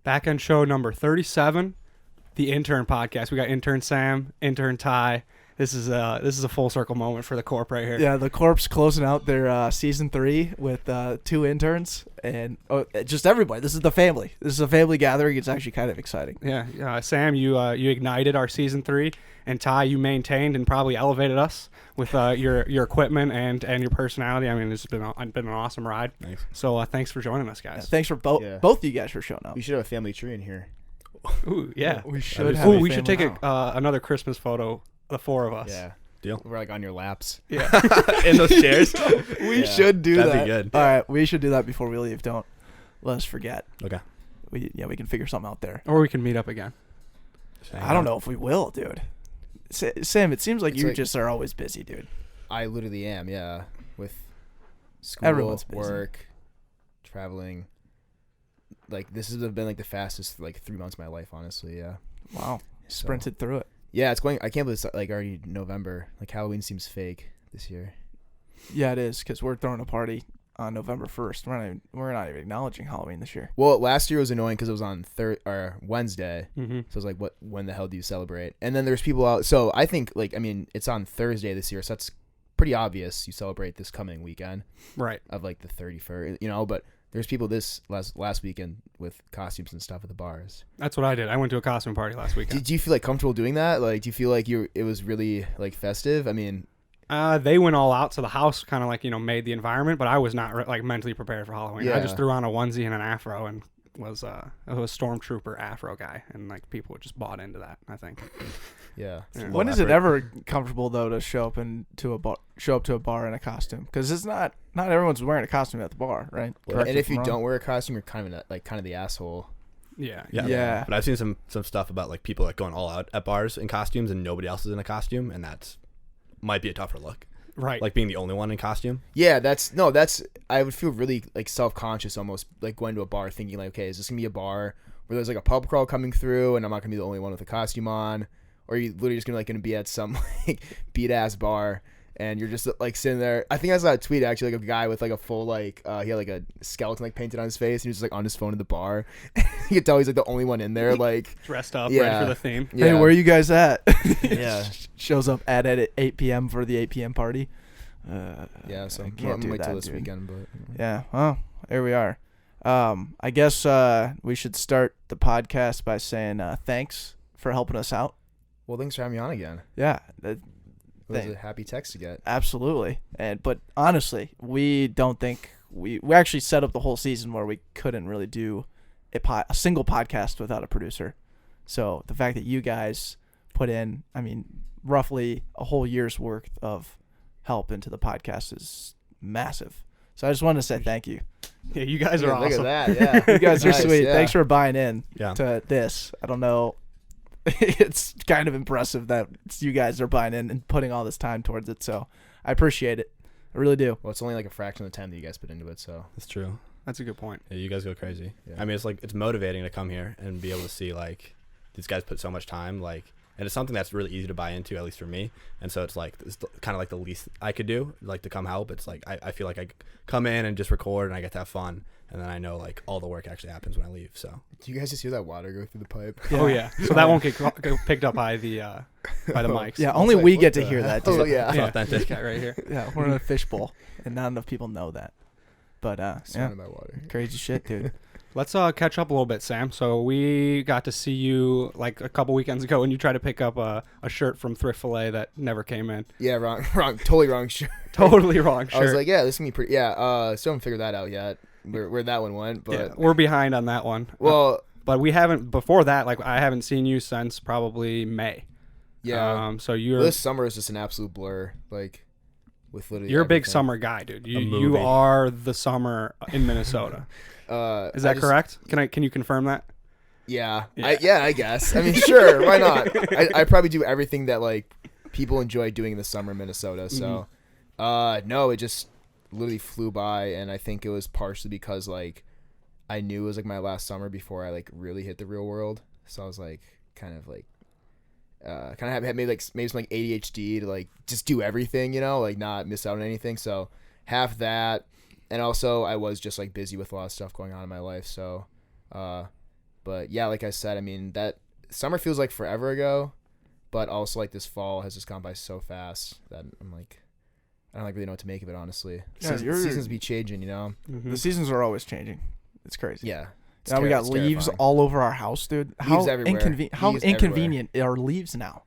Back on show number 37, the Intern podcast. We got Intern Sam, Intern Ty. This is a full circle moment for the Corp right here. Yeah, the Corp's closing out their season 3 with 2 interns and just everybody. This is the family. This is a family gathering. It's actually kind of exciting. Yeah. Sam, you ignited our season 3, and Ty, you maintained and probably elevated us with your equipment and your personality. I mean, it's been an awesome ride. Thanks. So thanks for joining us, guys. Yeah, thanks for both of you guys for showing up. We should have a family tree in here. Ooh, yeah. We should have. Ooh, we should take another Christmas photo. The 4 of us. Yeah. Deal. We're like on your laps. Yeah. In those chairs. We should do That'd that. be good. All right, we should do that before we leave. Don't let us forget. Okay. We can figure something out there. Or we can meet up again. I don't know if we will, dude. Sam, it seems like It's you like- just are always busy, dude. I literally am, yeah. With school, Everyone's busy. work, traveling. Like, this has been like the fastest 3 months of my life, honestly, yeah. Wow. So- Sprinted through it. Yeah, it's going. I can't believe it's like already November. Like, Halloween seems fake this year. Yeah, it is, because we're throwing a party on November 1st. We're not even acknowledging Halloween this year. Well, last year was annoying because it was on Wednesday. Mm-hmm. So I was like, when the hell do you celebrate? And then there's people out. So I think, it's on Thursday this year. So that's pretty obvious you celebrate this coming weekend. Right. Of like the 31st, but there's people this last weekend with costumes and stuff at the bars. That's what I did. I went to a costume party last weekend. Did you feel comfortable doing that? Like, do you feel like it was really festive? I mean, they went all out, so the house kind of made the environment, but I was not mentally prepared for Halloween. Yeah. I just threw on a onesie and an afro and was a stormtrooper afro guy, and people just bought into that, I think. yeah. When is it ever comfortable though to show up to a bar in a costume? Because it's not everyone's wearing a costume at the bar, right? And if you don't wear a costume, you're kind of the asshole. Yeah. Yeah. But I've seen some stuff about people going all out at bars in costumes and nobody else is in a costume, and might be a tougher look. Right. Like being the only one in costume. Yeah, I would feel really self-conscious almost going to a bar thinking okay, is this gonna be a bar where there's a pub crawl coming through and I'm not gonna be the only one with a costume on, or are you literally just gonna be at some beat ass bar and you're just sitting there. I think I saw a tweet actually a guy with a full he had a skeleton painted on his face and he was just on his phone at the bar. You could tell he's the only one in there dressed up, yeah. ready for the theme. Yeah. Hey, where are you guys at? Yeah. Shows up at 8 p.m. for the 8 p.m. party. Yeah, so I I'm can't do wait till that, this dude. weekend, but Yeah, well, here we are. I guess we should start the podcast by saying thanks for helping us out. well, thanks for having me on again. Yeah, It was a happy text to get. absolutely. But honestly, we don't think we actually set up the whole season where we couldn't really do a single podcast without a producer. So the fact that you guys put in, roughly a whole year's worth of help into the podcast is massive. So I just wanted to say thank you. Yeah, you guys are awesome. Look at that, yeah. You guys are Nice, sweet. yeah. Thanks for buying in Yeah. to this. I don't know. It's kind of impressive that you guys are buying in and putting all this time towards it. So I appreciate it. I really do. Well, it's only a fraction of the time that you guys put into it, so. That's true. That's a good point. Yeah, you guys go crazy. Yeah. I mean, it's motivating to come here and be able to see these guys put so much time, and it's something that's really easy to buy into, at least for me. And so it's kind of the least I could do, to come help. It's I feel like I come in and just record and I get to have fun, and then I know all the work actually happens when I leave. So Do you guys just hear that water go through the pipe? Oh yeah. So that won't get picked up by the mics. Yeah, only like, we what get to the hear heck? that. Dude. Oh, yeah. Yeah, authentic. this guy right here. Yeah, we're in a fishbowl, and not enough people know that. But yeah, Surrounded by water. crazy shit, dude. Let's catch up a little bit, Sam. So we got to see you a couple weekends ago when you tried to pick up a shirt from Thrift Filet that never came in. Yeah, wrong, totally wrong shirt. Totally wrong shirt. I was like, yeah, this is gonna be pretty. Yeah, still haven't figured that out yet. Where that one went, but yeah, we're behind on that one. well, But we haven't before that. I haven't seen you since probably May. yeah. So you're This summer is just an absolute blur. With literally. you're a big everything. summer guy, dude. You movie. are the summer in Minnesota. Is that correct? Can you confirm that? Yeah. Yeah. I guess. I mean, sure. Why not? I probably do everything that people enjoy doing in the summer in Minnesota. So, no, it just literally flew by, and I think it was partially because I knew it was my last summer before I really hit the real world. So I was kind of had maybe some ADHD to just do everything, not miss out on anything. So half that, and also I was just busy with a lot of stuff going on in my life. So, but But yeah, like I said, I mean, that summer feels like forever ago, but also like this fall has just gone by so fast that I'm like, I don't like really know what to make of it, honestly. Yeah, Seasons be changing, you know? Mhm. The seasons are always changing. It's crazy. Yeah. Now we got It's leaves terrifying. all over our house, dude. How Leaves everywhere. how Leaves inconvenient are leaves now?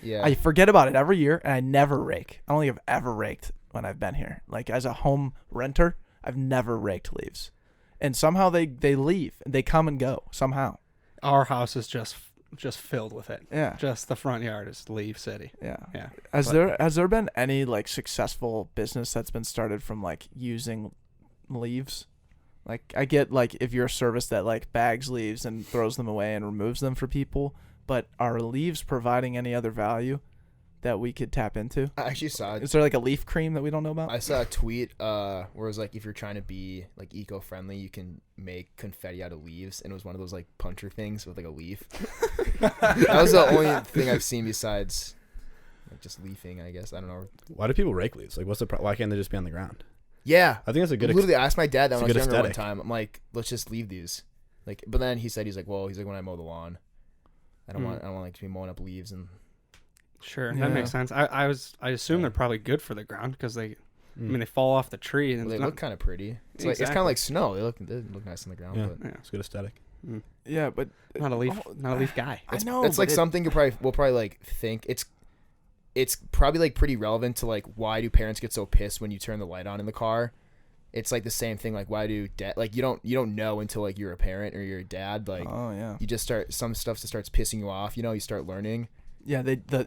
Yeah. I forget about it every year, and I never rake. I don't think I've ever raked when I've been here. Like, as a home renter, I've never raked leaves. And somehow they leave. They come and go somehow. Our house is just filled with it. Yeah. Just the front yard is leaf city. Yeah. Yeah. Has there been any like successful business that's been started from like using leaves? Like, I get like if you're a service that like bags leaves and throws them away and removes them for people, but are leaves providing any other value that we could tap into? I actually saw Is there like a leaf cream that we don't know about? I saw a tweet where it was like, if you're trying to be like eco-friendly, you can make confetti out of leaves, and it was one of those like puncher things with like a leaf. That was the only thing I've seen besides like just leafing, I guess. I don't know. Why do people rake leaves? Like, what's the why can't they just be on the ground? Yeah, I think that's a good. literally, I asked my dad that when I it's was a good younger one aesthetic. time. I'm like, let's just leave these. Like, but then he's like, when I mow the lawn, I don't want like to be mowing up leaves and. Sure, Yeah. that makes sense. I assume they're probably good for the ground because they, I mean, they fall off the tree and Well, it's they not, look kind of pretty. It's like it's kind of like snow. They look nice on the ground. Yeah, But yeah. it's a good aesthetic. Yeah, but not a leaf, not a leaf guy. I it's, know it's like but something we'll probably like think it's probably like pretty relevant to like why do parents get so pissed when you turn the light on in the car. It's like the same thing. Like, why do like you don't know until like you're a parent or you're a dad. Like, oh yeah, you just start some stuff that starts pissing you off. You know, you start learning. yeah.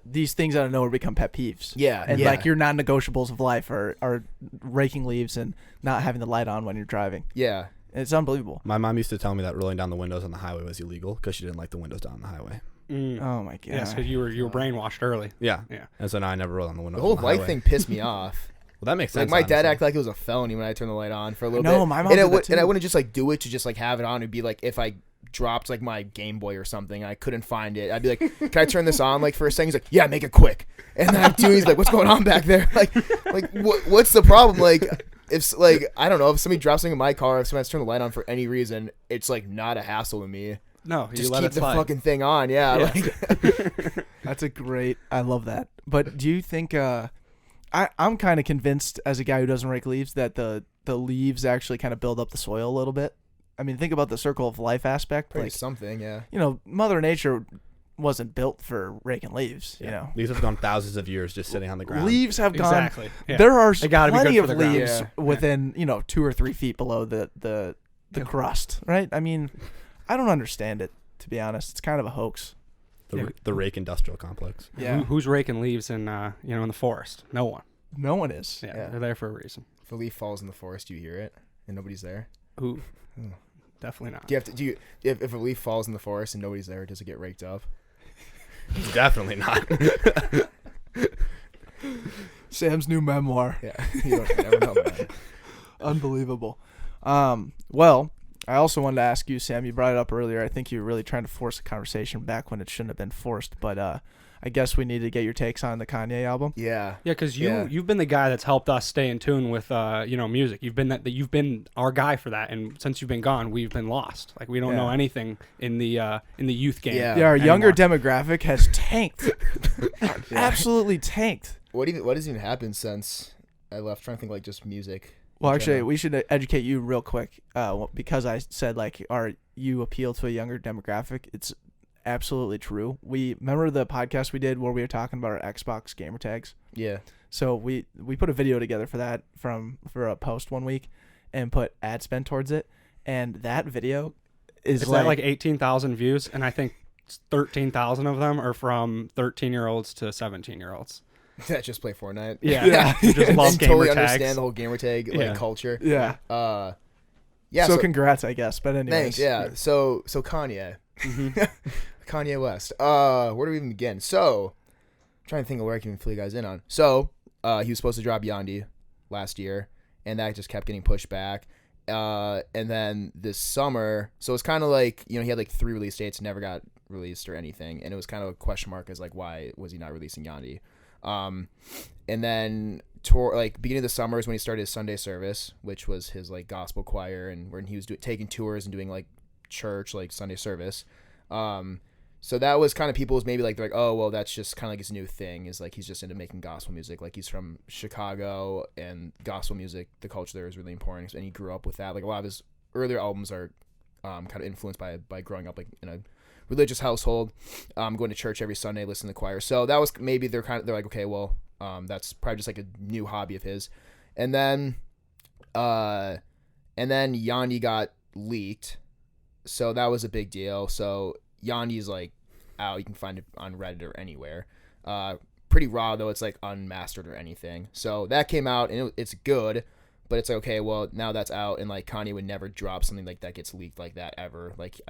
These things out of nowhere become pet peeves. Yeah, And yeah. like your non-negotiables of life are raking leaves and not having the light on when you're driving. Yeah. It's unbelievable. My mom used to tell me that rolling down the windows on the highway was illegal because she didn't like the windows down the highway. Oh my god. Yes, because you were brainwashed early. Yeah. Yeah. And so now I never roll down the windows. The whole on the light highway. thing pissed me off. Well, that makes Like sense. my dad honestly. acted like it was a felony when I turned the light on for a little No, bit. my mom and did it that and I too. wouldn't just like do it to just like have it on. It'd be like if I dropped like my Game Boy or something and I couldn't find it, I'd be like, "Can I turn this on?" Like for a second, he's like, "Yeah, make it quick." And then I do. He's like, "What's going on back there?" Like what's the problem? Like if like I don't know if somebody drops something in my car, if someone has to turn the light on for any reason, it's like not a hassle to me. No, you Just let keep it the slide. fucking thing on. Yeah. Like, That's a great. I love that. But do you think? I'm kind of convinced as a guy who doesn't rake leaves that the leaves actually kind of build up the soil a little bit. I mean, think about the circle of life aspect. probably Like, something. Yeah. you know, Mother Nature wasn't built for raking leaves. You know, Leaves have gone thousands of years just sitting on the ground. leaves have gone. Exactly. Yeah. There are They gotta be plenty good of for the ground. leaves Yeah. within 2 or 3 feet below the crust, right? I mean, I don't understand it, to be honest. It's kind of a hoax. The rake industrial complex. Yeah, Who's raking leaves in in the forest? No one. no one is. Yeah, Yeah. they're there for a reason. If a leaf falls in the forest, you hear it, and nobody's there. Who? Hmm. Definitely not. Do you have to? Do you? If a leaf falls in the forest and nobody's there, does it get raked up? Definitely not. Sam's new memoir. Yeah, you don't never know, man. Unbelievable. Well, I also wanted to ask you, Sam. You brought it up earlier. I think you were really trying to force a conversation back when it shouldn't have been forced. But I guess we need to get your takes on the Kanye album. Yeah, Yeah, because Yeah. you've been the guy that's helped us stay in tune with music. You've been you've been our guy for that, and since you've been gone, we've been lost. Like we don't Yeah. know anything in the youth game. Yeah. Yeah, our younger anymore. demographic has tanked. Absolutely tanked. what has even happened since I left? Trying to think like just music. Well, in actually, general. we should educate you real quick because I said, like, you appeal to a younger demographic. It's absolutely true. We remember the podcast we did where we were talking about our Xbox gamer tags. Yeah, So we put a video together for that for a post one week and put ad spend towards it. And that video is It's like 18,000 views, and I think 13,000 of them are from 13-year-olds to 17-year-olds. that just play Fortnite. Yeah, who just love and gamer totally tags. understand the whole gamer tag like Yeah. culture. yeah. Yeah. So congrats, I guess. But anyways, thanks. Yeah. So Kanye, Kanye West. Where do we even begin? So, I'm trying to think of where I can even fill you guys in on. So, he was supposed to drop Yandi last year, and that just kept getting pushed back. And then this summer, so it's kind of like, he had like 3 release dates, never got released or anything, and it was kind of a question mark as like, why was he not releasing Yandi? And then beginning of the summer is when he started his Sunday service, which was his like gospel choir, and when he was taking tours and doing like church, like Sunday service. So that was kind of people's maybe like they're like, oh well, that's just kind of like his new thing is like he's just into making gospel music. Like he's from Chicago and gospel music, the culture there is really important, and he grew up with that. Like a lot of his earlier albums are kind of influenced by growing up like in a religious household, going to church every Sunday, listening to the choir. So that was maybe they're like, okay, well, that's probably just like a new hobby of his. And then Yandy got leaked, so that was a big deal. So Yandy's like out. You can find it on Reddit or anywhere. Pretty raw though. It's like unmastered or anything. So that came out and it's good, but it's like, okay, well now that's out, and like Kanye would never drop something like that gets leaked like that ever. Like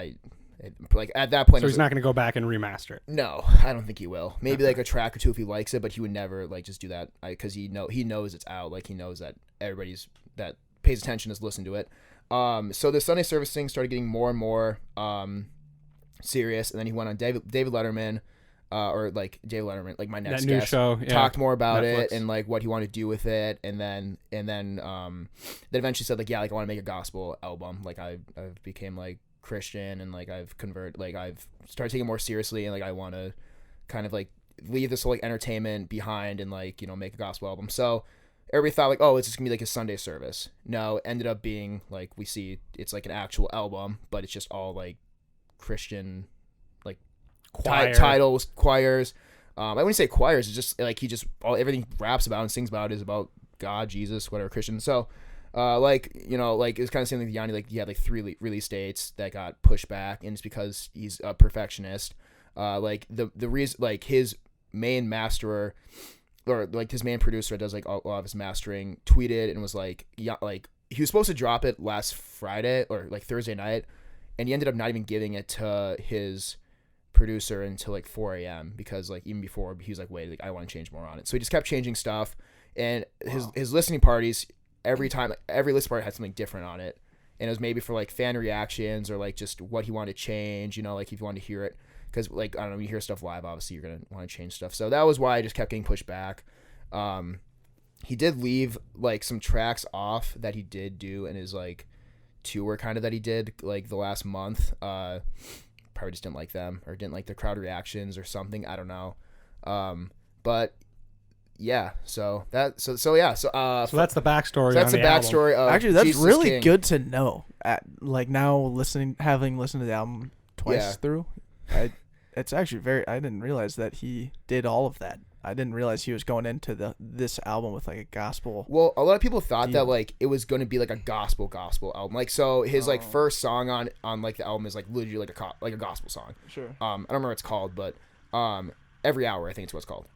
like at that point. So he's not going to go back and remaster it. No, I don't think he will. Maybe like a track or two if he likes it, but he would never like just do that because he knows it's out. Like he knows that everybody's that pays attention is listening to it. So the Sunday service thing started getting more and more serious, and then he went on David Letterman, like my next that new guest, show, talked more about Netflix. it and like what he wanted to do with it, and then eventually said like, yeah, like I want to make a gospel album. Like I became like Christian, and like I've started taking it more seriously, and like I want to kind of like leave this whole like entertainment behind and like, you know, make a gospel album. So everybody thought like, oh, it's just gonna be like a Sunday service. No, it ended up being like we see it's like an actual album, but it's just all like Christian like titles, choirs. I wouldn't say choirs. It's just like everything he raps about and sings about is about God, Jesus, whatever, Christian. So like, you know, like it's kind of the same thing with Yanni. Like he had like 3 release dates that got pushed back, and it's because he's a perfectionist. Like the reason, like his main masterer or like his main producer that does like all of his mastering tweeted and was like, yeah, like he was supposed to drop it last Friday or like Thursday night, and he ended up not even giving it to his producer until like 4 a.m. because like even before he was like, wait, like I want to change more on it. So he just kept changing stuff, and his listening parties, every listening party had something different on it, and it was maybe for like fan reactions or like just what he wanted to change, you know, like if you wanted to hear it, because like I don't know, when you hear stuff live, obviously you're gonna want to change stuff. So that was why I just kept getting pushed back. He did leave like some tracks off that he did do in his like tour kind of that he did like the last month. Probably just didn't like them or didn't like the crowd reactions or something. I don't know. But yeah, so that's the backstory. So that's the backstory of actually that's Jesus really King. good to know. Like now having listened to the album twice through, it's actually I didn't realize that he did all of that. I didn't realize he was going into this album with like a gospel. Well, a lot of people thought that like it was going to be like a gospel album. Like so his like first song on like the album is like literally like a gospel song. Sure. I don't remember what it's called, but Every Hour I think it's what it's called.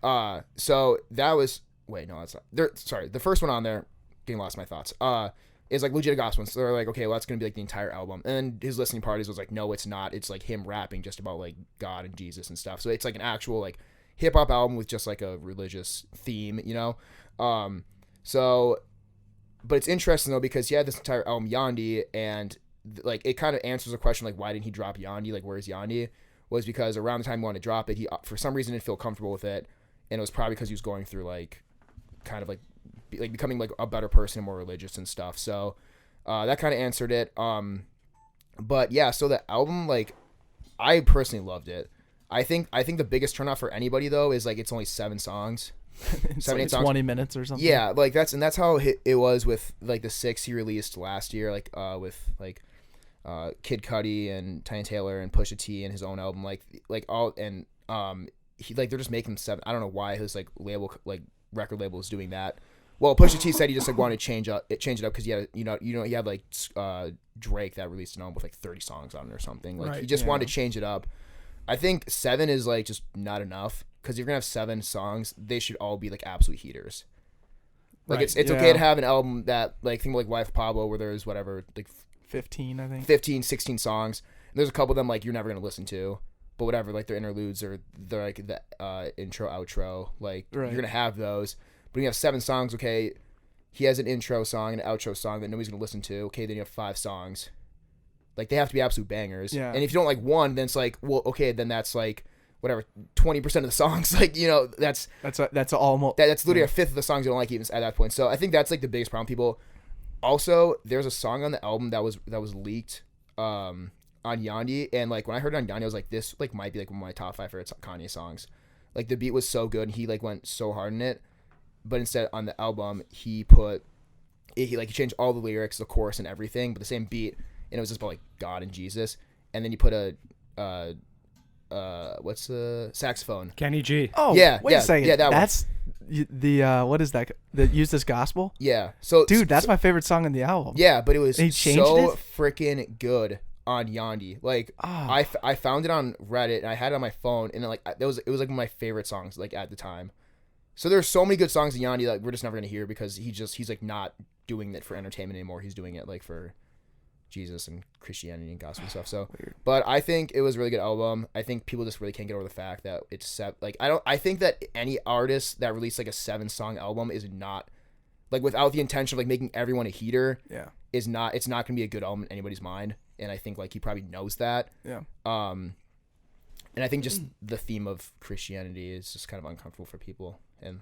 So that was that's not there. Sorry, the first one on there, getting lost in my thoughts. Is like legit a gospel. So they're like, okay, well that's gonna be like the entire album. And then his listening parties was like, no, it's not. It's like him rapping just about like God and Jesus and stuff. So it's like an actual like hip hop album with just like a religious theme, you know? But it's interesting though, because he had this entire album Yandy, and like it kind of answers the question like, why didn't he drop Yandy? Like, where's Yandy? Was because around the time he wanted to drop it, he for some reason didn't feel comfortable with it, and it was probably because he was going through like kind of like becoming like a better person and more religious and stuff. So that kind of answered it. But yeah, so the album, like I personally loved it. I think the biggest turnoff for anybody though is like it's only 7 songs. It's 8 songs. 20 minutes or something. Yeah, like that's how it was with like the 6 he released last year, like with like Kid Cudi and Ty Taylor and Pusha T and his own album, like all, and he like they're just making 7. I don't know why his like record label is doing that. Well, Pusha T said he just like wanted to change it up because he had he had like Drake that released an album with like 30 songs on it or something. Like he just wanted to change it up. I think 7 is like just not enough, because if you're gonna have 7 songs, they should all be like absolute heaters. Like it's okay to have an album that like think like Wife Pablo where there's whatever like 15, I think 15, 16 songs. And there's a couple of them like you're never gonna listen to, but whatever, like they're interludes or they're like the intro outro, like you're gonna have those. But when you have 7 songs, okay, he has an intro song and an outro song that nobody's gonna listen to. Okay, then you have 5 songs. Like they have to be absolute bangers. Yeah. And if you don't like one, then it's like, well, okay, then that's like whatever 20% of the songs. Like, you know, that's almost that's literally a fifth of the songs you don't like even at that point. So I think that's like the biggest problem. People. Also, there's a song on the album that was leaked on Yandi, and like when I heard it on Yandi, I was like, this like might be like one of my top 5 favorite Kanye songs. Like the beat was so good, and he like went so hard in it. But instead on the album, he changed all the lyrics, the chorus, and everything, but the same beat, and it was just about like God and Jesus. And then you put a what's the saxophone? Kenny G. Oh, Yeah, wait yeah, a second. yeah, that one. That's the what is that? The Use This Gospel? Yeah. So Dude, that's my favorite song on the album. yeah, but it was And he changed so it? freaking good on Yandi. Like Ah. I found it on Reddit, and I had it on my phone, and like it was like one of my favorite songs like at the time. So there's so many good songs in Yandi that we're just never gonna hear because he's like not doing it for entertainment anymore. He's doing it like for Jesus and Christianity and gospel and stuff. So, but I think it was a really good album. I think people just really can't get over the fact that it's like I think that any artist that released like a 7-song album is not like without the intention of like making everyone a heater. Yeah. It's not gonna be a good album in anybody's mind. And I think like he probably knows that. Yeah. And I think just the theme of Christianity is just kind of uncomfortable for people. And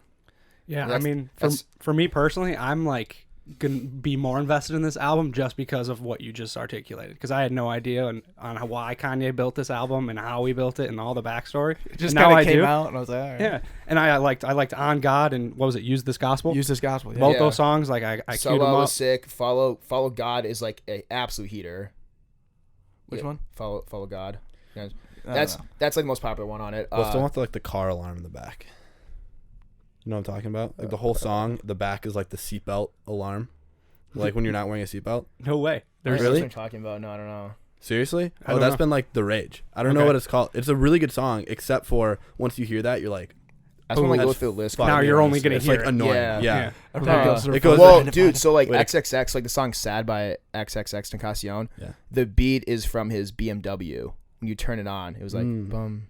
Yeah, that's- I mean, that's- for me personally, I'm like gonna be more invested in this album just because of what you just articulated. Because I had no idea on why Kanye built this album and how he built it and all the backstory. It just And now kind I of came do. out, and I was like, all right. Yeah, and I liked On God and what was it? Use This Gospel. Use This Gospel. Yeah. Both Yeah. those songs, like I queued them Solo up. was sick. Follow God is like a absolute heater. Which Yeah, one? Follow God. Yeah. I don't That's know. like the most popular one on it. Well, it's the one with like the car alarm in the back. You know what I'm talking about? Like the whole song, the back is like the seatbelt alarm. Like when you're not wearing a seatbelt. No way. There's Really? What I'm talking about? No, I don't know. Seriously? I Oh, don't that's know. been like the rage. I don't know Okay. what it's called. It's a really good song, except for once you hear that, you're like, I just want to like, go that's through the list. fucking Now you're only honest. gonna it's hear like it. annoying. Yeah. Yeah. Everybody goes to it the goes- front. Well, Find it, dude, find it. so like Wait. XXX, like the song "Sad" by XXX Tentacion. Yeah. The beat is from his BMW. When you turn it on, it was like Mm. bum,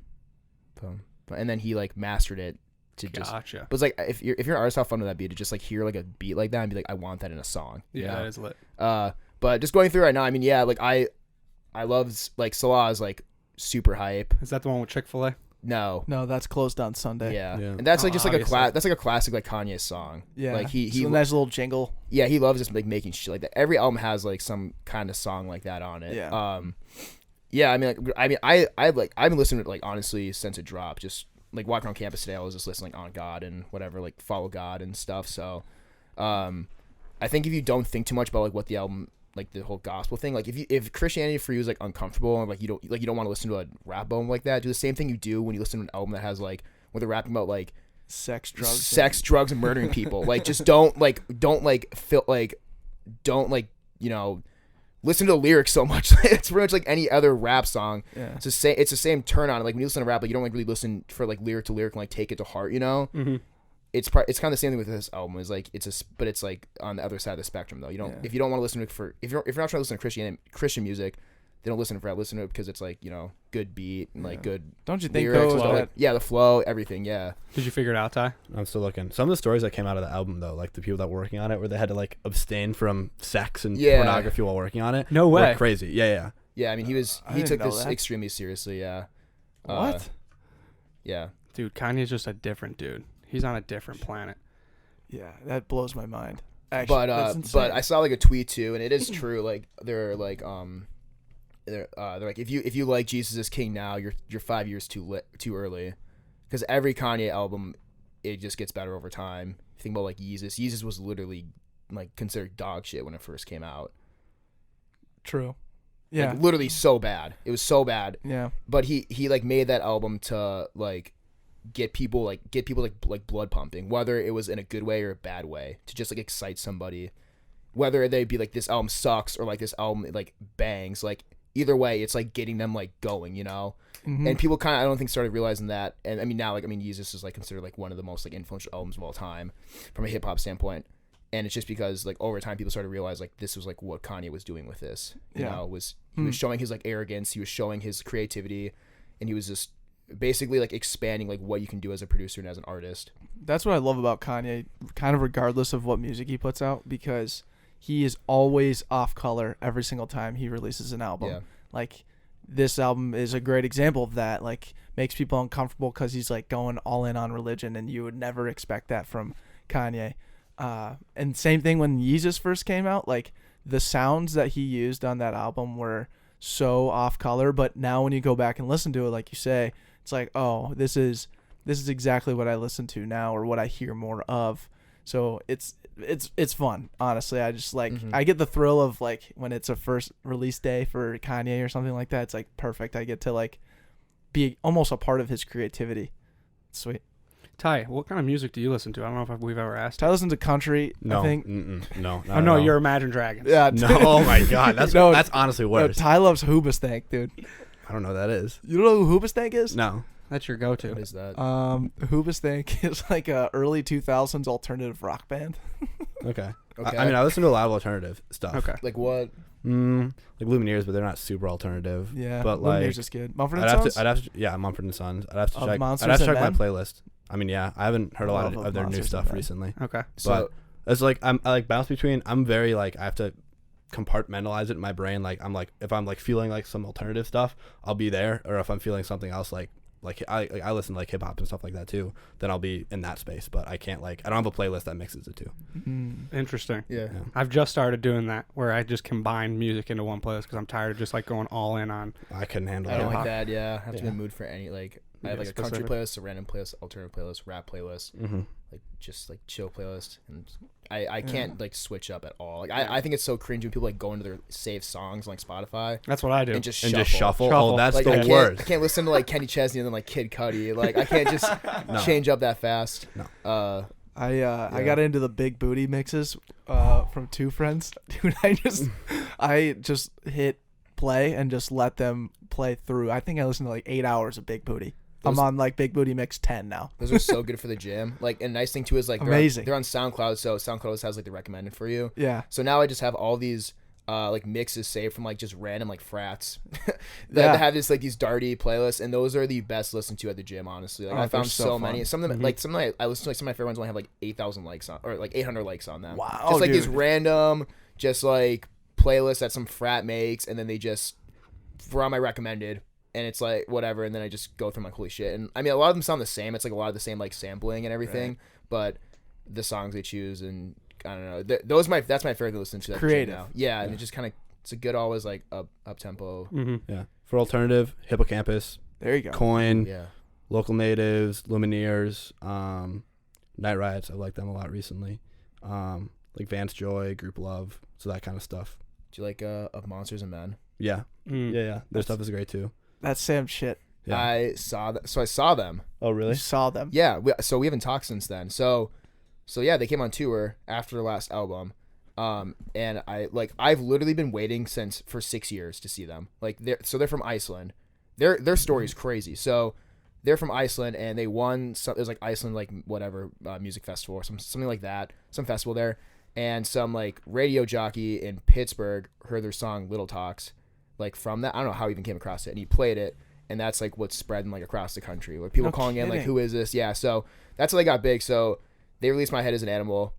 bum, bum, and then he like mastered it to just. Gotcha. But it's like if you're an artist, have fun with that beat. To just like hear like a beat like that and be like, I want that in a song. you Yeah, know? that is lit. But just going through right now, I mean, yeah, like I love like Salah is like super hype. Is that the one with Chick-fil-A? No. No, that's closed on Sunday. Yeah. Yeah. And that's like just like Obviously. that's like a classic like Kanye song. Yeah. Like he It's a nice little jingle. yeah, he loves just like making shit like that. Every album has like some kind of song like that on it. Yeah. Yeah, I mean I've been listening to it like honestly since it dropped. Just like walking on campus today, I was just listening on God and whatever, like Follow God and stuff. So I think if you don't think too much about like what the album, like the whole gospel thing, like if Christianity for you is like uncomfortable and like you don't want to listen to a rap album like that, do the same thing you do when you listen to an album that has like where they're rapping about like Sex, drugs. drugs and murdering people. Like just don't listen to the lyrics so much. It's pretty much like any other rap song. Yeah. It's the same turn on it. Like when you listen to rap, like you don't like really listen for like lyric to lyric and like take it to heart, you know? Mm-hmm. It's kind of the same thing with this album. Is like but it's like on the other side of the spectrum though. You don't Yeah. if you don't want to listen to it if you're not trying to listen to Christian music, they don't listen to rap. Listen to it because it's like, you know, good beat and like Yeah. good Don't you think lyrics. though Like, yeah, the flow, everything. Yeah. Did you figure it out, Ty? I'm still looking. Some of the stories that came out of the album, though, like the people that were working on it, where they had to like abstain from sex and Yeah. pornography while working on it. No were way. crazy. Yeah. Yeah, I mean, he I took didn't know this that. extremely seriously. Yeah. What? Yeah. Dude, Kanye's just a different dude. He's on a different planet. Yeah, that blows my mind. Actually, that's But insane. I saw like a tweet too, and it is true. Like they're like they're like if you like Jesus is King now, you're 5 years too early, because every Kanye album it just gets better over time. You think about like Yeezus. Yeezus was literally like considered dog shit when it first came out. True. Yeah. Like, literally so bad. It was so bad. Yeah. But he like made that album to like get people like blood pumping, whether it was in a good way or a bad way, to just like excite somebody, whether they be like this album sucks or like this album like bangs. Like either way, it's like getting them like going, you know. Mhm. And people kind of I don't think started realizing that. And I mean now Yeezus is like considered like one of the most like influential albums of all time from a hip hop standpoint. And it's just because like over time people started to realize like this was like what Kanye was doing with this. You Yeah. know, he was showing his like arrogance, he was showing his creativity, and he was just basically like expanding like what you can do as a producer and as an artist. That's what I love about Kanye, kind of regardless of what music he puts out, because he is always off color every single time he releases an album. Yeah. Like this album is a great example of that. Like makes people uncomfortable because he's like going all in on religion, and you would never expect that from Kanye. And same thing when Yeezus first came out, like the sounds that he used on that album were so off color. But now when you go back and listen to it, like you say, it's like, oh, this is exactly what I listen to now, or what I hear more of. So it's fun, honestly. I just like I get the thrill of like when it's a first release day for Kanye or something like that. It's like perfect. I get to like be almost a part of his creativity. It's sweet. Ty, what kind of music do you listen to? I don't know if we've ever asked. I listen to country. No, I think. no. Oh no, you're Imagine Dragons. Yeah. No, oh my God, that's honestly worse. Ty loves Hoobastank, dude. I don't know what that is. You don't know who Hoobastank is? No. That's your go-to. What is that? Hoobastank is like a early 2000s alternative rock band. Okay. Okay. I mean, I listen to a lot of alternative stuff. Okay. Like what? Like Lumineers, but they're not super alternative. Yeah, but like Lumineers is good. Mumford and I'd Sons. have to, yeah, Mumford and Sons. I'd have to Of check. Monsters I'd have to and check my Men? playlist. I mean, yeah, I haven't heard a lot Love of their new Monsters and stuff Men. recently. Okay. So It's like I like bounce between. I'm very like I have to compartmentalize it in my brain. Like I'm like if I'm like feeling like some alternative stuff, I'll be there. Or if I'm feeling something else like I listen to like hip hop and stuff like that too, then I'll be in that space. But I can't like I don't have a playlist that mixes the two. Interesting. yeah. I've just started doing that where I just combine music into one playlist because I'm tired of just like going all in on. I couldn't handle I don't that. like that. Yeah, I have to be in the mood for any like. I have Yeah, like a country specific. playlist, a random playlist, alternative playlist, rap playlist, like just like chill playlist, and I can't like switch up at all. Like I think it's so cringe when people like go into their saved songs on, like Spotify That's what I do. and just And shuffle. just shuffle. Shuffle. Oh, that's Like the I worst. can't listen to like Kenny Chesney and then like Kid Cudi. Like I can't just change up that fast. No. I got into the big booty mixes from two friends. Dude, I just hit play and just let them play through. I think I listened to like 8 hours of Big Booty. I'm on like Big Booty Mix 10 now. Those are so good for the gym. Like, and nice thing too is like Amazing. They're on SoundCloud, so SoundCloud always has like the recommended for you. Yeah. So now I just have all these like mixes saved from like just random like frats Yeah. that have this like these darty playlists, and those are the best to listen to at the gym. Honestly, like Oh, I found they're so so fun. many. Some of them like some of I listen to like some of my favorite ones only have like 8,000 likes on or like 800 likes on them. Wow, Just like these dude. random just like playlists that some frat makes, and then they just for on my recommended. And it's like whatever, and then I just go through my holy shit. And I mean, a lot of them sound the same. It's like a lot of the same like sampling and everything, but the songs they choose and I don't know. That's my favorite to listen to. Creative. Now. Yeah, and it just kind of it's a good always like up tempo. Yeah. For alternative, Hippocampus, There you go. Coin, Yeah, Local Natives, Lumineers, Night Riots. I like them a lot recently. Like Vance Joy, Group Love, so that kind of stuff. do you like of Monsters and Men? Yeah. Mm. Yeah. Their stuff is great too. That's Sam shit. Yeah. I saw that. So I saw them. Oh You really? saw them. Yeah, so we haven't talked since then. So yeah, they came on tour after their last album. And I've literally been waiting for 6 years to see them. Like they're from Iceland. Their story is crazy. So they're from Iceland and they won it was like Iceland like whatever music festival or something like that, some festival there. And some like radio jockey in Pittsburgh heard their song Little Talks, like from that. I don't know how he even came across it, and he played it, and that's like what's spreading like across the country. Where people No calling in like, kidding. "Who is this?" Yeah, so that's how they got big. So they released "My Head Is an Animal"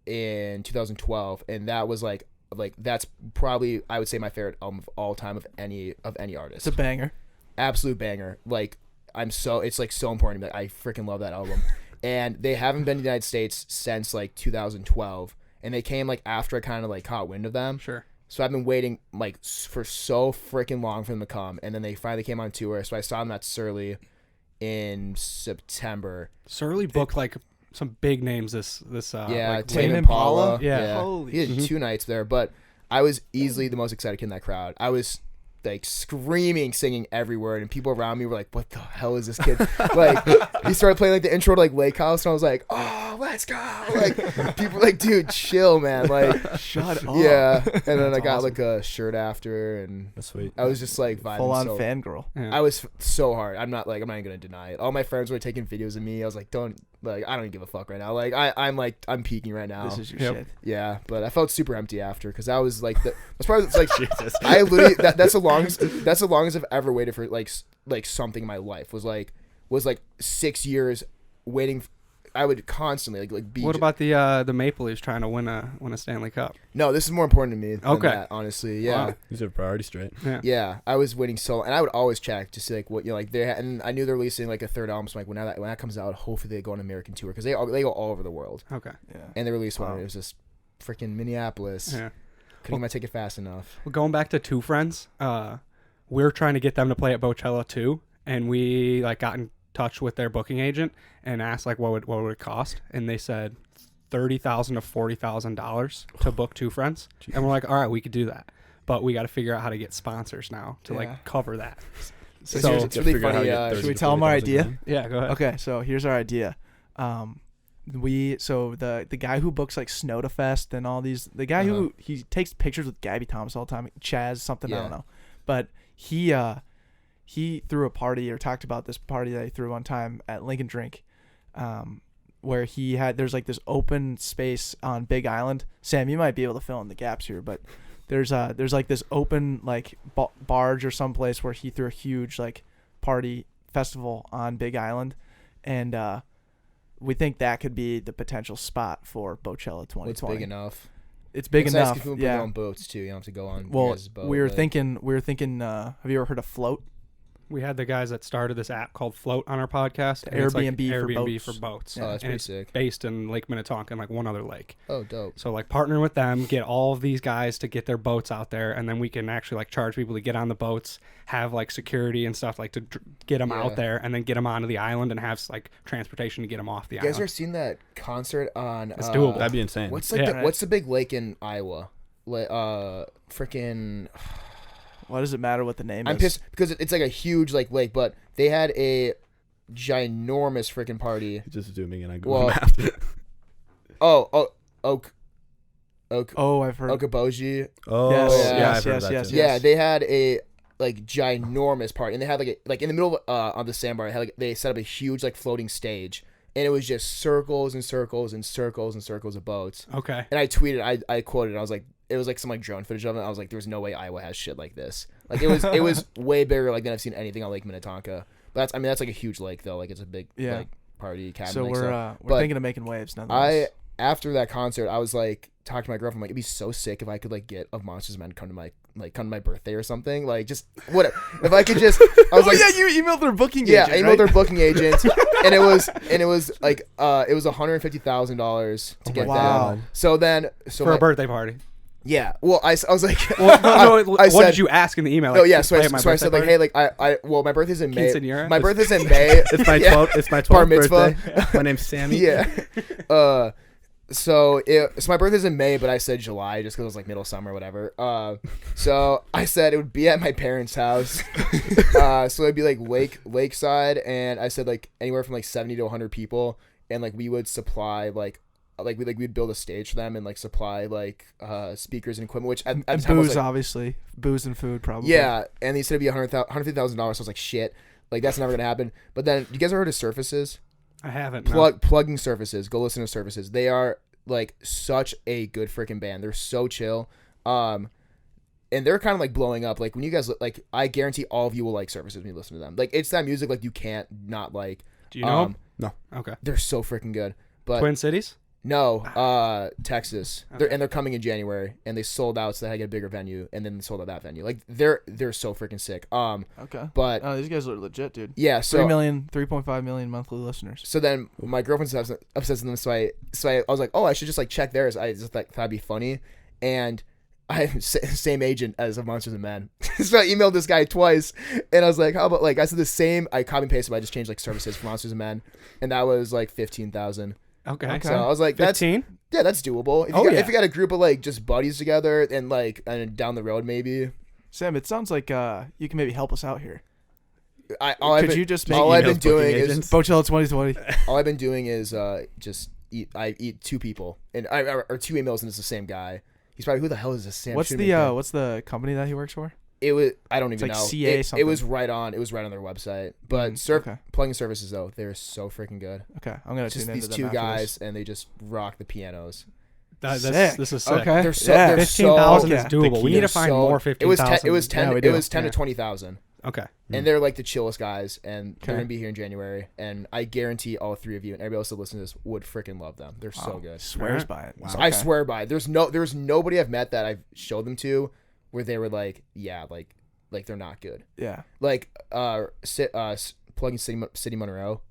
in 2012, and that was like that's probably I would say my favorite album of all time of any artist. It's a banger. Absolute banger. Like it's like so important to me. Like, I freaking love that album. And they haven't been to the United States since like 2012, and they came like after I kind of like caught wind of them. Sure. So I've been waiting like for so freaking long for them to come, and then they finally came on tour. So I saw them at Surly in September. Surly booked like some big names this Yeah, like, Tame Tame Impala. Impala? Yeah. Holy He had 2 nights there, but I was easily the most excited kid in that crowd. I was like screaming, singing every word, and people around me were like, "What the hell is this kid?" Like he started playing like the intro to like Lake House, and I was like, "Oh, let's go!" Like people were like, "Dude, chill, man!" Like Shut up. yeah. And then I That's got awesome. like a shirt after, and That's sweet. I was just like vibing Full on so fangirl. Yeah. I was so hard. I'm not even gonna deny it. All my friends were taking videos of me. I was like, I don't even give a fuck right now. Like I'm peaking right now. This is your Yep. shit. Yeah, but I felt super empty after because that was like that's probably like Jesus. I literally that's the longest I've ever waited for like something in my life was like 6 years waiting. I would constantly like be. What about the Maple Leafs trying to win a Stanley Cup? No, this is more important to me. Than Okay. that, honestly, yeah. Wow. These are priority straight. Yeah. Yeah, I was waiting and I would always check to see like what like they and I knew they're releasing like a third album. So like when that comes out, hopefully they go on an American tour because they go all over the world. Oh. Okay. Yeah. And they released one. Wow. And it was just freaking Minneapolis. Yeah. Couldn't get my ticket fast enough. Well, going back to Two Friends, we're trying to get them to play at Bocella too, and we like got in touch with their booking agent and asked like what would it cost, and they said $30,000 to $40,000 to book Two Friends, and we're like, all right, we could do that, but we got to figure out how to get sponsors now to like cover that. So it's really funny. should we tell them our idea? Yeah, go ahead. Okay, so here's our idea. The guy who books like Snowdafest and all these, the guy who he takes pictures with Gabby Thomas all the time, Chaz something, I don't know, but he threw a party or talked about this party that he threw one time at Lincoln Drink, where there's like this open space on Big Island. Sam, you might be able to fill in the gaps here, but there's like this open like barge or someplace where he threw a huge like party festival on Big Island, and we think that could be the potential spot for Bocella 2020. It's big enough. It's big It's enough. nice if people put their own boats too. You don't have to go on. your Well, guys' boat, we were but- thinking. Have you ever heard of Float? We had the guys that started this app called Float on our podcast. And it's, like, Airbnb for boats. Oh, that's and pretty it's sick. based in Lake Minnetonka and like one other lake. Oh, dope. So like partnering with them, get all of these guys to get their boats out there, and then we can actually like charge people to get on the boats, have like security and stuff like to get them out there, and then get them onto the island and have like transportation to get them off the You guys island. ever seen that concert on? It's doable. That'd be insane. What's like what's the big lake in Iowa? Freaking. What does it matter what the name is? I'm pissed because it's like a huge like lake, but they had a ginormous freaking party. Just zooming in on Well, Google Maps. Oak. Oh, I've heard. Okaboji. Oh, Yes, yeah, yes, I've heard yes, of that yes, too. yes. Yeah, they had a like ginormous party, and they had like in the middle of the sandbar. They set up a huge like floating stage, and it was just circles and circles and circles and circles of boats. Okay. And I tweeted, I quoted, I was like, it was like some like drone footage of it. I was like, there's no way Iowa has shit like this. Like it was way bigger like than I've seen anything on Lake Minnetonka. But that's like a huge lake though. Like it's a big like party cabin. So lake, we're But thinking of making waves. Nonetheless. after that concert, I was like talking to my girlfriend, like it'd be so sick if I could like get a Monsters Men come to my birthday or something. Like just whatever. If I could just, I was like, you emailed their booking yeah, agent. I emailed their booking agent, and it was like it was $150,000 to get wow. that. So For a birthday party. yeah. Well, I was like, No, I what did you ask in the email? Oh Like, yeah, play at my so I birthday said like, party? hey, like well, my birthday's in May. Quinceañera? My birthday's in May. It's my Yeah. 12th. It's my 12th Bar mitzvah. birthday. My name's Sammy. Yeah. So my birthday's in May, but I said July just because it was like middle summer or whatever. So I said it would be at my parents' house. So it'd be like lakeside, and I said like anywhere from like 70 to 100 people, and like we would supply we'd build a stage for them and like supply like speakers and equipment, which at the time was booze, like, obviously, booze and food, probably. yeah, and they said it'd be $150,000. So I was like, shit, like that's never gonna happen. But then you guys ever heard of Surfaces? I haven't. No. Plugging Surfaces. Go listen to Surfaces. They are like such a good freaking band. They're so chill. And they're kind of like blowing up. Like when you guys like, I guarantee all of you will like Surfaces when you listen to them. Like it's that music like you can't not like. Do you know 'em? No. Okay. They're so freaking good. But Twin Cities? no, Texas. Okay. They're coming in January, and they sold out, so they had to get a bigger venue, and then they sold out that venue. Like they're so freaking sick. Okay. But Oh, these guys are legit, dude. yeah, so 3.5 million monthly listeners. So then my girlfriend's obsessed with them, so I was like, oh, I should just like check theirs. I just thought that'd be funny, and I have same agent as of Monsters and Men. So I emailed this guy twice, and I was like, how about like I said the same. I copy and pasted, but I just changed like Services for Monsters and Men, and that was like 15,000. Okay. So I was like, that's 15? that's doable. If you got a group of like just buddies together and like and down the road maybe. Sam, it sounds like you can maybe help us out here. Could you just make all I've been emails booking doing is agents? Bocella 2020? all I've been doing is just eat two people and or two emails and it's the same guy. He's probably, who the hell is this Sam? What's the company that he works for? It was, I don't even like know. CA It something. was right on their website. But okay. Plugging Services though, they're so freaking good. Okay, I'm gonna It's just tune into these them two after guys this. and they just rock the pianos. Sick. This is sick. Okay. They're so Yeah. they're 15,000 so, is doable. We need to find so- more It was 15,000. it was 10 Yeah, we it do. was 10 Yeah. to 20,000. Okay. And they're like the chillest guys, and they're Okay. gonna be here in January. And I guarantee all three of you and everybody else that listens to this would freaking love them. They're so good. Swears by it. Wow. So I swear by it. There's nobody I've met that I've showed them to where they were like, yeah, like they're not good. Yeah. Like plugging City Monroe.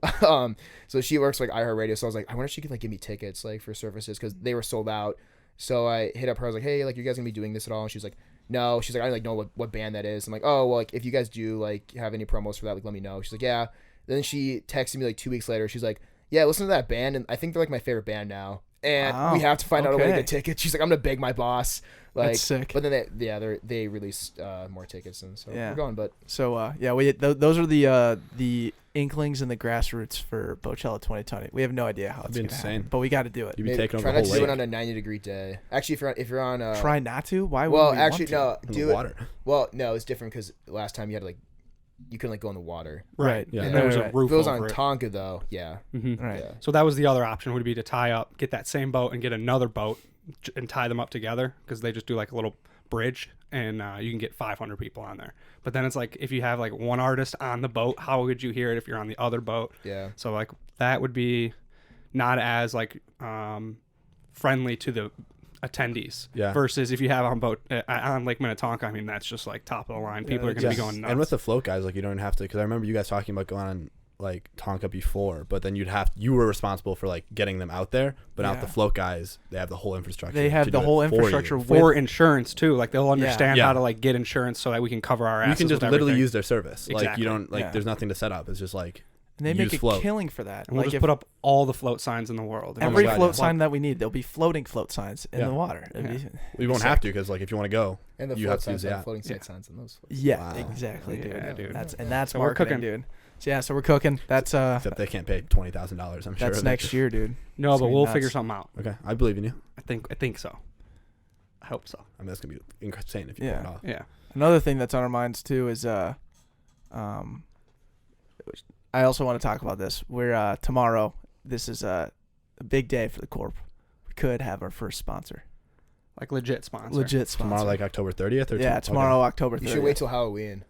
So she works like iHeartRadio. So I was like, I wonder if she could like give me tickets like for Services because they were sold out. So I hit up her. I was like, hey, like, you guys gonna be doing this at all? And she was like, no. She's like, I don't like know what band that is. I'm like, oh, well, like, if you guys do like have any promos for that, like, let me know. She's like, yeah. Then she texted me like 2 weeks later. She's like, yeah, listen to that band, and I think they're like my favorite band now. And we have to find out a way to get tickets. She's like, I'm gonna beg my boss. Like, That's sick. But then they released more tickets, and so we're going. But so those are the inklings and the grassroots for Bochella 2020. We have no idea how it's gonna happen, but we got to do it. You'd be taking over try the not whole to do lake. it on a 90-degree day. Actually, if you're on try not to. Why? Well, would we actually, want to? no. Do the it. water. Well, no, it's different because last time you had to like you couldn't like go in the water. Right. Yeah. And there was a Right. roof If it was over on it. Tonka though, yeah. Mm-hmm. Right. Yeah. So that was the other option, would be to tie up, get that same boat and get another boat and tie them up together, because they just do like a little bridge, and you can get 500 people on there. But then it's like, if you have like one artist on the boat, how would you hear it if you're on the other boat? Yeah. So like that would be not as like friendly to the attendees. Yeah. Versus if you have on boat on Lake Minnetonka, I mean, that's just like top of the line. People are going to be going nuts. And with the float guys, like, you don't have to, because I remember you guys talking about going on like Tonka before, but then you were responsible for like getting them out there, but now with the float guys, they have the whole infrastructure. They have to the do it whole for infrastructure you. for insurance too, like they'll understand Yeah. how to like get insurance so that we can cover our You asses can just with literally everything. use their service. Like, Exactly. you don't like. Yeah. There's nothing to set up. It's just like, And they use make a float. killing for that. And we'll like just put up all the float signs in the world. every God, float yeah. sign that we need. There'll be floating float signs in Yeah. the water. It'd Yeah. be- we won't have to, because like if you want to go, And the you float have to signs use have that. floating Yeah. site signs on those. Yeah, Wow. exactly, dude. Yeah, dude. That's So we're marketing, cooking. dude. So we're cooking. That's Except they can't pay $20,000. I'm sure. that's of it. next year, dude. No, It's but gonna be we'll nuts. figure something out. Okay, I believe in you. I think so. I hope so. I mean, that's gonna be insane if you Yeah. pull it off. Yeah. Another thing that's on our minds too is I also want to talk about this. We're tomorrow. This is a big day for the Corp. We could have our first sponsor. Like legit sponsor. Legit sponsor. Tomorrow, like October 30th, or yeah, tomorrow, October 30th. You should wait till Halloween.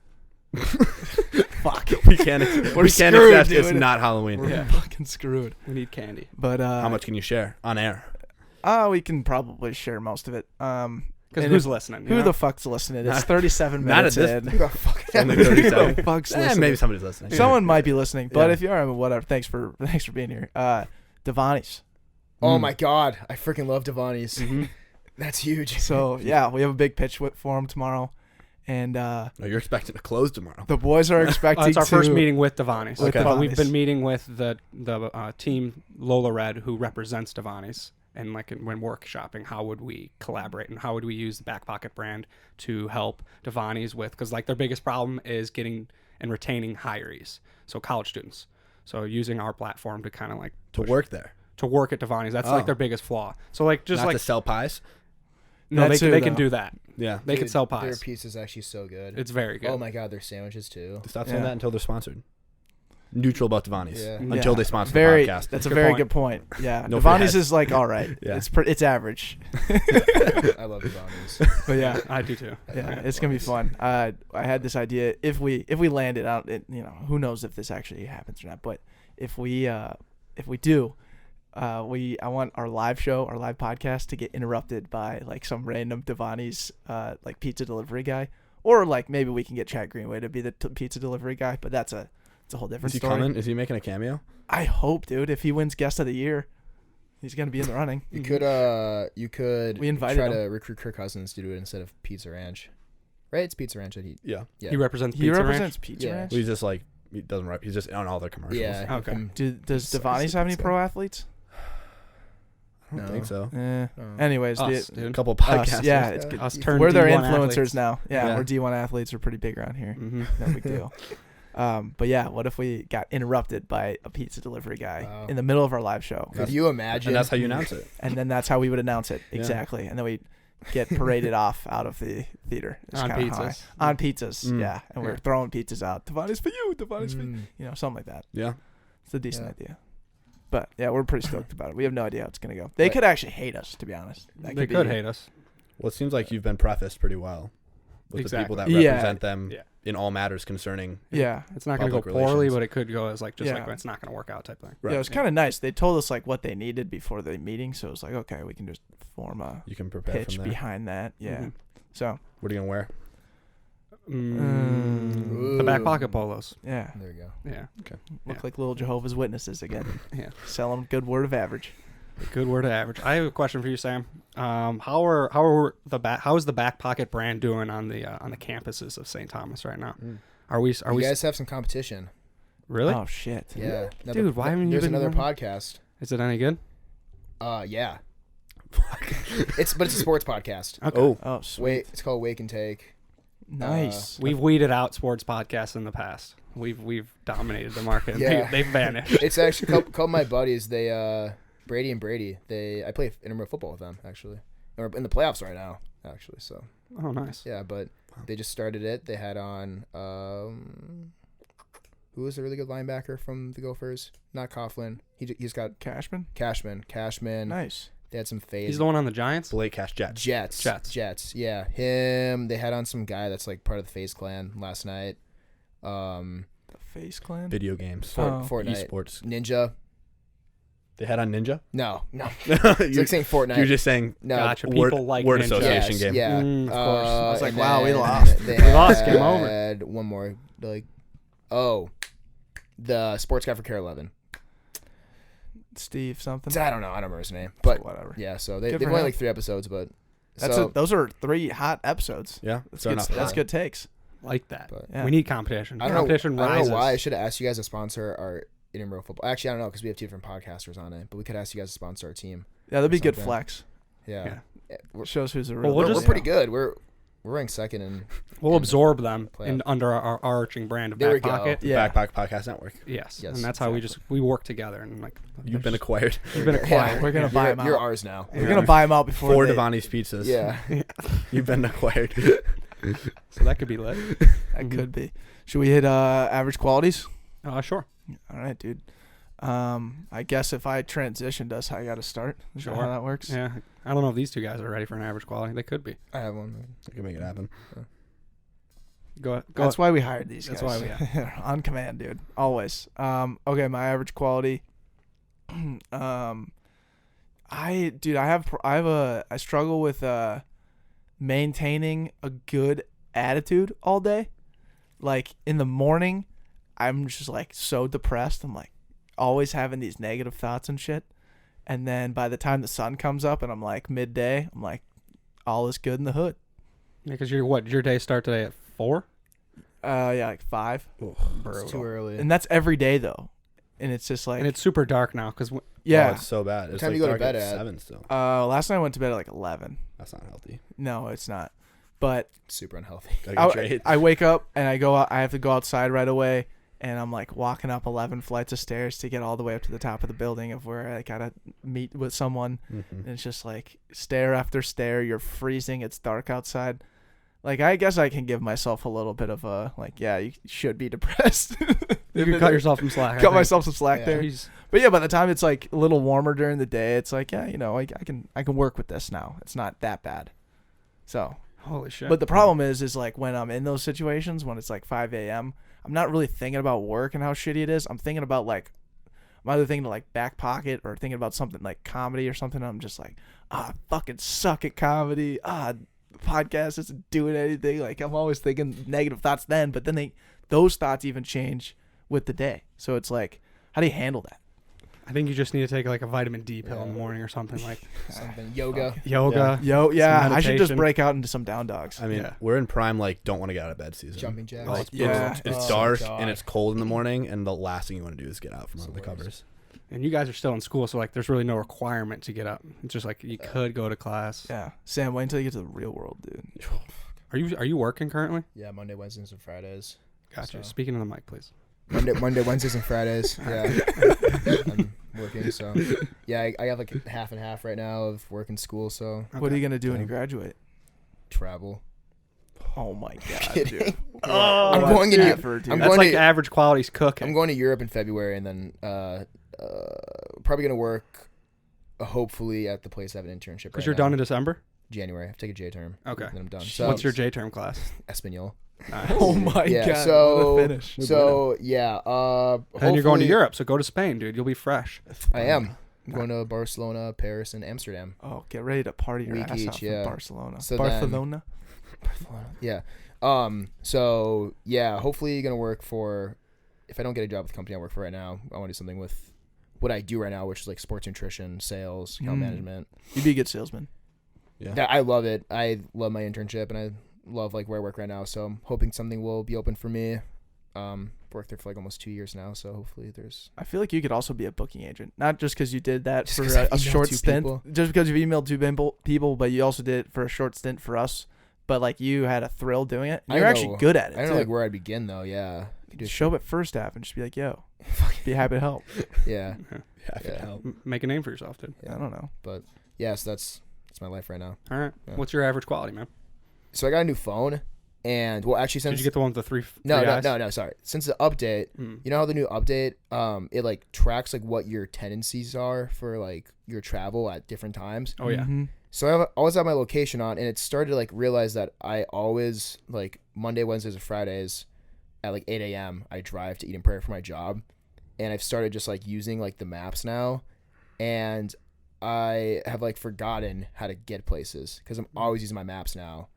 Fuck. we can't. We're we can't screwed, accept it's dude. not Halloween. We're Yeah. fucking screwed. We need candy. But How much can you share on air? we can probably share most of it. Because And who's listening? Who the fuck's listening? It's 37 not minutes at this- in. Who the fuck? Only Who 37. the fuck's Eh, listening? maybe somebody's listening. Someone might be listening, but Yeah. if you are, whatever. Thanks for being here. Devani's. Oh my god, I freaking love Devani's. Mm-hmm. That's huge. So yeah, we have a big pitch for him tomorrow, and No, you're expecting to close tomorrow. the boys are expecting. It's our to, first meeting with Devani's. With But we've Devani's. been meeting with the team Lola Red, who represents Devani's, and like when workshopping, how would we collaborate and how would we use the Backpocket brand to help Devani's with, because like their biggest problem is getting and retaining hirees, so college students. So using our platform to kind of like To push- work there, to work at Devani's, that's Oh. like their biggest flaw. So like just not like to sell pies. no, That too, they can though. do that. Yeah. They can Dude, sell Their pies. pizza's actually so good. It's very good. Oh my god, their sandwiches too. Stop saying Yeah. that until they're sponsored. Neutral about Devani's Yeah. until Yeah. they sponsor very. the podcast. That's a Good very point. good point. Yeah, No free Devani's ads. is like all right. Yeah. It's average, I love Devani's. but yeah. I do too. Yeah, it's gonna be fun. I had this idea. If we land it out, who knows if this actually happens or not. But if we do, I want our live show, our live podcast, to get interrupted by like some random Devani's like pizza delivery guy, or like maybe we can get Chad Greenway to be the pizza delivery guy. But it's a whole different Is he story. coming? Is he making a cameo? I hope, dude. If he wins Guest of the Year, he's gonna be in the running. You could We invited try him. to recruit Kirk Cousins to do it instead of Pizza Ranch. Right? It's Pizza Ranch that he. Yeah. Yeah. He represents He Pizza represents Ranch. Pizza Yeah. Ranch. Well, he's just like he doesn't. He's just on all their commercials. Yeah. he Okay. can- Does Sucks Devani's to have any say. pro athletes? I don't No. think so. Oh. Anyways, Us, the, A dude. couple us, podcasts. yeah, Yeah. it's good. Us turned We're their D1 influencers athletes. now. Yeah, Yeah. we're D1 athletes. We're pretty big around here. Mm-hmm. No big deal. But yeah, what if we got interrupted by a pizza delivery guy Wow. in the middle of our live show? Could you imagine? And that's how you announce it. And then that's how we would announce it. Yeah. Exactly. And then we get paraded off out of the theater. It's On kinda how pizzas. on pizzas, Mm. yeah. And we're Yeah. throwing pizzas out. Devani's for you. Devani's for you. Mm. Something like that. Yeah. It's a decent Yeah. idea. But yeah, we're pretty stoked about it. We have no idea how it's gonna go. They Right. could actually hate us, to be honest. That They be- could hate us. Well, it seems like you've been prefaced pretty well with the people that Exactly. Yeah. represent them Yeah. in all matters concerning. Yeah. It's not going to go Public poorly, relations. but it could go as like just Yeah. like it's not going to work out type thing. Right. Yeah, it was kind of nice. They told us like what they needed before the meeting, so it was like, okay, we can just form a You can prepare pitch from there. behind that. Yeah. Mhm. So What are you gonna wear? Ooh. The back pocket polos. yeah, There you go. Yeah. look Yeah. like little Jehovah's Witnesses again. Yeah. Sell them good word of average. Good word of average. I have a question for you, Sam. How is the Backpocket brand doing on the campuses of St. Thomas right now? Are we You guys have some competition. really? Oh shit. Yeah. Dude, why haven't you There's been another running? podcast. Is it any good? Yeah. It's a sports podcast. Okay. Oh, Oh sweet. Wait, it's called Wake and Take. Nice. We've weeded out sports podcasts in the past. We've dominated the market. And Yeah. they've vanished. It's actually a couple of my buddies. They Brady and Brady. I play intramural football with them actually. We're in the playoffs right now actually. So Oh, nice. yeah, but they just started it. They had on who was a really good linebacker from the Gophers? Not Coughlin. He's got Cashman. Cashman. Nice. They had some phase. He's the one on the Giants. Blake Cash Jets. Jets. Yeah, him. They had on some guy that's like part of the FaZe clan last night. The Face Clan. Video games. Fortnite. Esports. Ninja. They had on Ninja. No. It's you, like saying Fortnite. you're just saying no. Gotcha. word, People like word Ninja. association Yes, game. Yeah. Of course. I was like, and wow, we then lost. They We lost. Game had over. one more. The sports guy for Care 11. Steve something. I don't know. I don't remember his name. But whatever. yeah, so Good they've for only him. like 3 episodes, but Those are 3 hot episodes. Yeah, That's fair good. enough. That's good takes. Like that. But Yeah. We need competition. I don't Competition know. I rises. don't know why. I should have asked you guys to sponsor our intramural football. Actually, I don't know because we have 2 different podcasters on it. But we could ask you guys to sponsor our team. Yeah, that'd be good Something. flex. Yeah. Shows who's a Well, real. we'll We're just- pretty good. We're ranked second in. We'll absorb them playoff. under our arching brand of There we go. Backpocket. Yeah. Backpack Podcast Network. Yes. Yes, And that's how we work together and like You've been acquired. You've been acquired. We're gonna buy them out. You're ours now. We're gonna buy them out before 4 they, Devani's pizzas. Yeah. You've been acquired. So that could be lit. That could be. Should we hit average qualities? Sure. All right, dude. I guess if I transitioned us, I got to start. Is that Sure. how that works? Yeah. I don't know if these 2 guys are ready for an average quality. They could be. I have one. I can make it happen. Go. That's why we hired these That's guys. why we on command, dude. Always. Okay, my average quality. I struggle with maintaining a good attitude all day. Like in the morning, I'm just like so depressed. I'm like always having these negative thoughts and shit. And then by the time the sun comes up and I'm like midday, I'm like all is good in the hood. Because your day start today at 4? Yeah, like 5. It's too early. And that's every day though. And it's just like And it's super dark now because Oh, yeah. it's so bad. It's time like you go to dark bed at at? 7 still. Last night I went to bed at like 11. That's not healthy. No, it's not. But Super unhealthy. Gotta get trade. I wake up and I go out. I have to go outside right away, and I'm like walking up 11 flights of stairs to get all the way up to the top of the building of where I gotta meet with someone. Mhm. And it's just like stair after stair. You're freezing. It's dark outside. Like I guess I can give myself a little bit of a like, yeah, you should be depressed. you can cut yourself some slack. I Cut think. myself some slack Yeah. there. Jeez. But yeah, by the time it's like a little warmer during the day, it's like, yeah, I can work with this now. It's not that bad. So, Holy shit. but the problem is like when I'm in those situations when it's like 5 a.m., I'm not really thinking about work and how shitty it is. I'm thinking about like, I'm either thinking like Backpocket or thinking about something like comedy or something. I'm just like, I fucking suck at comedy. The podcast isn't doing anything. Like I'm always thinking negative thoughts then, but then those thoughts even change with the day. So it's like, how do you handle that? I think you just need to take like a vitamin D pill in the morning or something like Something. Yoga. yoga. Yeah, I should just meditation. break out into some down dogs. I mean, Yeah. we're in prime, like, don't want to get out of bed season. Jumping jacks. Like, Yeah. it's Oh, dark God. and it's cold in the morning, and the last thing you want to do is get out from under the It's the worst. covers. And you guys are still in school, so like there's really no requirement to get up. It's just like you could go to class. Yeah, Sam, wait until you get to the real world, dude. Are you working currently? Yeah, Monday, Wednesdays, and Fridays. Gotcha. So- Speaking of the mic, please. Monday, Wednesdays, and Fridays. Yeah. I'm working, so. Yeah, I have like half and half right now of work and school, so What are you gonna do when you Okay. graduate? travel. Oh my god, Kidding. dude. Oh, I'm going to effort, dude. I'm That's going like to- average quality's cooking. I'm going to Europe in February, and then probably going to work hopefully at the place I have an internship Because right you're now. done in December? January. I have to take a J term. Okay. And then I'm done. So What's your J term class? Espanol. Nice. Oh my Yeah, god, so- what a finish. So yeah, And you're going to hopefully- Europe, so go to Spain, dude. You'll be fresh. I am. I'm going to Barcelona, Paris, and Amsterdam. Oh, get ready to party your Week ass each, off yeah. in Barcelona. So Barcelona. Yeah. So yeah, hopefully gonna work for. If I don't get a job with the company I work for right now, I want to do something with what I do right now, which is like sports nutrition, sales, account management. You'd be a good salesman. Yeah. I love it. I love my internship, and I love like where I work right now. So I'm hoping something will be open for me. Worked there for like almost 2 years now, so hopefully there's. I feel like you could also be a booking agent, not just because you did that Just for 'cause I've a emailed short 2 stint, people. just because you've emailed 2 people, but you also did it for a short stint for us. But like you had a thrill doing it. And I you're know. actually good at it. I don't too. know like where I'd begin though. Yeah. Just show up at first half and just be like, "Yo, be happy to help." Yeah. Yeah, I can Yeah. help. Make a name for yourself, dude. I don't know. But yeah, so that's my life right now. All right. Yeah. What's your average quality, man? So I got a new phone, and well, actually, since Did you get the one with the three no, eyes? sorry. Since the update, you know how the new update, it like tracks like what your tendencies are for like your travel at different times. Oh yeah. Mm-hmm. So I always have my location on, and it started to like realize that I always like Monday, Wednesdays, and Fridays at like 8 a.m. I drive to Eden Prairie for my job, and I've started just like using like the maps now, and I have like forgotten how to get places because I'm always using my maps now.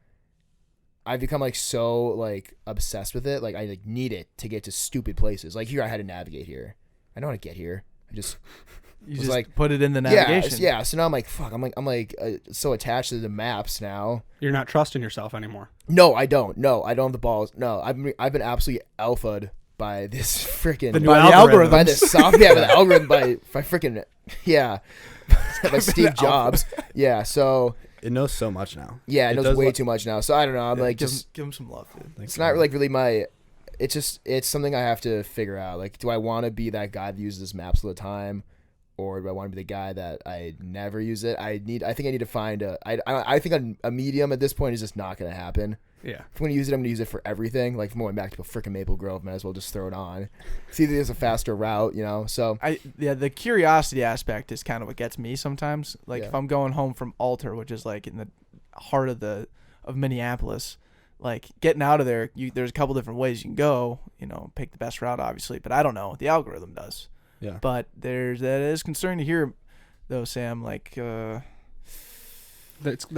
I've become like so like obsessed with it, like I like need it to get to stupid places. Like here, I had to navigate here. I know how to get here. I just You was just like- put it in the navigation. yeah. So now I'm like, fuck. I'm like so attached to the maps now. You're not trusting yourself anymore. No, I don't. No, I don't have the balls. No, I've been absolutely alpha'd by this freaking The new By the algorithm. algorithm. by this soft by the algorithm by freaking yeah by Steve Jobs. Yeah. So It knows so much now. yeah, it knows does way look- too much now. So I don't know. I'm like give just him some love, dude. Thanks, it's not man. like really my. It's something I have to figure out. Like, do I want to be that guy that uses maps all the time, or do I want to be the guy that I never use it? I think I need to find I think a medium at this point is just not going to happen. Yeah. If I'm going to use it, I'm going to use it for everything. Like, if I'm going back to a freaking Maple Grove, might as well just throw it on. See, there's a faster route, you know. So The curiosity aspect is kind of what gets me sometimes. Like Yeah. if I'm going home from Alter, which is like in the heart of Minneapolis, like getting out of there, there's a couple different ways you can go. You know, pick the best route, obviously, but I don't know. The algorithm does. Yeah. But that is concerning to hear, though, Sam. Like, The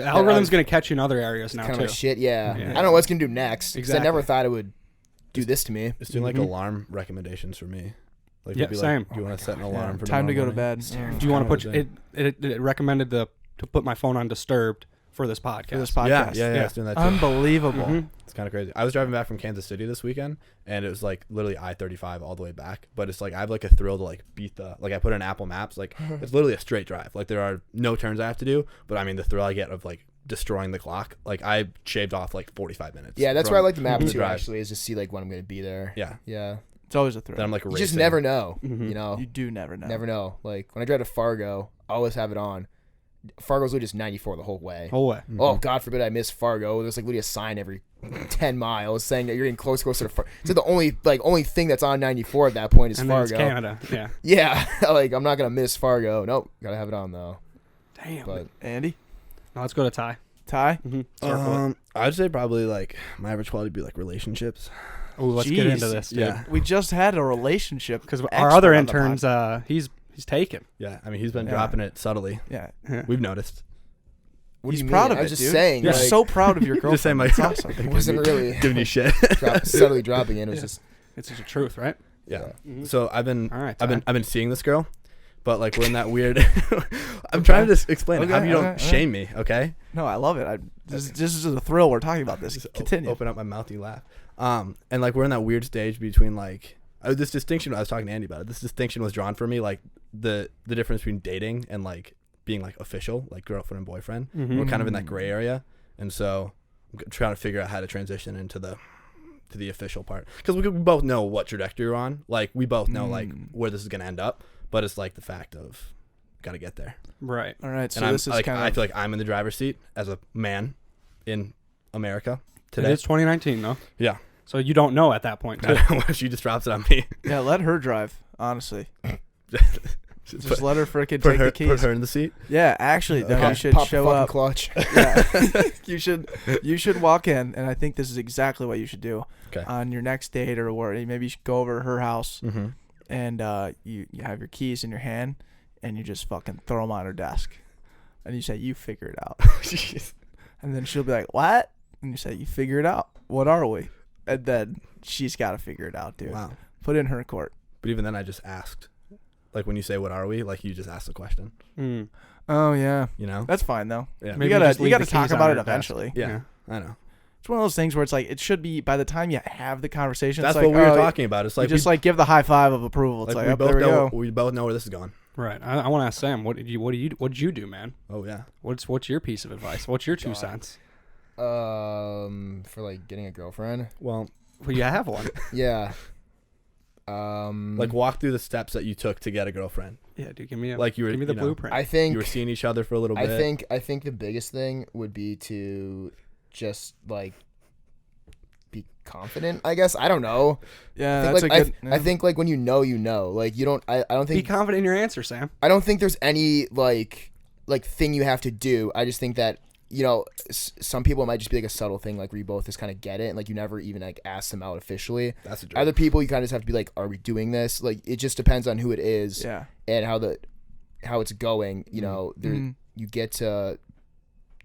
algorithm's going to catch you in other areas now kind too. of shit, yeah. Yeah. I don't know what's going to do next. Because I never Exactly. thought it would do this to me. It's doing like Mhm. alarm recommendations for me. Like, Yeah, it'd be same. Like, do you want to set an alarm for time to go to tomorrow bed. morning? Do you want to Kind put of it recommended to put my phone on disturbed for this podcast? For this Yeah, podcast. yeah, Yeah. it's doing that too. Unbelievable. Mhm. It's kind of crazy. I was driving back from Kansas City this weekend, and it was like literally I-35 all the way back. But it's like I have like a thrill to like beat the like I put in Apple Maps, like it's literally a straight drive. Like there are no turns I have to do, but I mean the thrill I get of like destroying the clock. Like I shaved off like 45 minutes. Yeah, that's from why I like the map the too, drive. actually, is to see like when I'm going to be there. Yeah. Yeah. It's always a thrill. Then I'm like You racing. just never know, Mhm. you know. You do never know. Never know. Like when I drive to Fargo, I always have it on. Fargo's literally just 94 the whole way. Whole way. Mhm. Oh, God forbid I miss Fargo. There's like literally a sign every 10 miles saying that you're getting closer to Fargo. It's like the only thing that's on 94 at that point is And then it's Fargo. Canada. Yeah. Yeah, like I'm not gonna miss Fargo. Nope, gotta have it on though. Damn. But Andy? Now let's go to Ty. Ty? Mm-hmm. I'd say probably like my average quality would be like relationships. Oh, let's get Jeez. into this, dude. Yeah. We just had a relationship. Because expert our other on the interns, he's taken. Yeah. I mean, he's been Yeah. dropping it subtly. Yeah. We've noticed. what do He's you proud mean? of I it, was just dude. saying. You're like, so proud of your girlfriend. Just saying my It's awesome. it wasn't really giving you shit. subtly dropping in. It was Yeah. just It's just the truth, right? Yeah. Mhm. So I've been All right. I've been seeing this girl, but like we're in that weird. I'm Okay. trying to just explain it. How Okay, you don't okay, shame me, okay? No, I love it. This is a thrill. We're talking about this. Just Continue. open up my mouth, you laugh. And like we're in that weird stage between like this distinction. I was talking to Andy about it. This distinction was drawn for me, like the difference between dating and like being like official, like girlfriend and boyfriend. Mhm. We're kind of in that gray area, and so I'm trying to figure out how to transition into the official part, because we both know what trajectory we're on. Like we both know like where this is gonna end up, but it's like the fact of gotta get there. Right. All right. So And I'm this is like kind I of. feel like I'm in the driver's seat as a man in America Today today. it's 2019, though. Yeah. So you don't know at that point, too. She just drops it on me. Yeah, let her drive, honestly. Just Just let her frickin' put take her the keys. put her in the seat. Yeah, actually, no, pop, you should pop the show fucking up. clutch. Yeah. you should walk in, and I think this is exactly what you should do Okay. on your next date, or where maybe you should go over to her house, Mm-hmm. and you have your keys in your hand, and you just fucking throw them on her desk, and you say, "You figure it out," and then she'll be like, "What?" And you say, "You figure it out. What are we?" And then she's got to figure it out, dude. Wow. Put it in her court. But even then, I just asked. like when you say what are we, like you just ask the question. Mm. Oh yeah, You know? that's fine though. Yeah. Maybe You just gotta leave the talk keys on about it your desk. eventually. Yeah. I know. It's one of those things where it's like it should be by the time you have the conversation. That's it's like, what we were oh, talking about. It's You like just like give the high five of approval. It's like, we oh, both there we know go. we both know where this is going. Right. I want to ask Sam. What did you do, man? Oh yeah. What's your piece of advice? What's your 2 cents? For like getting a girlfriend. Well, Well, you have one. Yeah. like walk through the steps that you took to get a girlfriend. Yeah, dude. Give me Like you were, give me the you know, blueprint. I think You were seeing each other for a little bit. I think the biggest thing would be to just like be confident. I guess I don't know. Yeah, I that's think, a like, good. I think like when you know, like you don't. I don't Be think confident in your answer, Sam. I don't think there's any like thing you have to do. I just think that some people it might just be like a subtle thing, like where you both just kind of get it, and like you never even like ask them out officially. That's a joke. Other people you kind of just have to be like, are we doing this? Like it just depends on who it is Yeah. and how it's going. You know, there Mm-hmm. you get to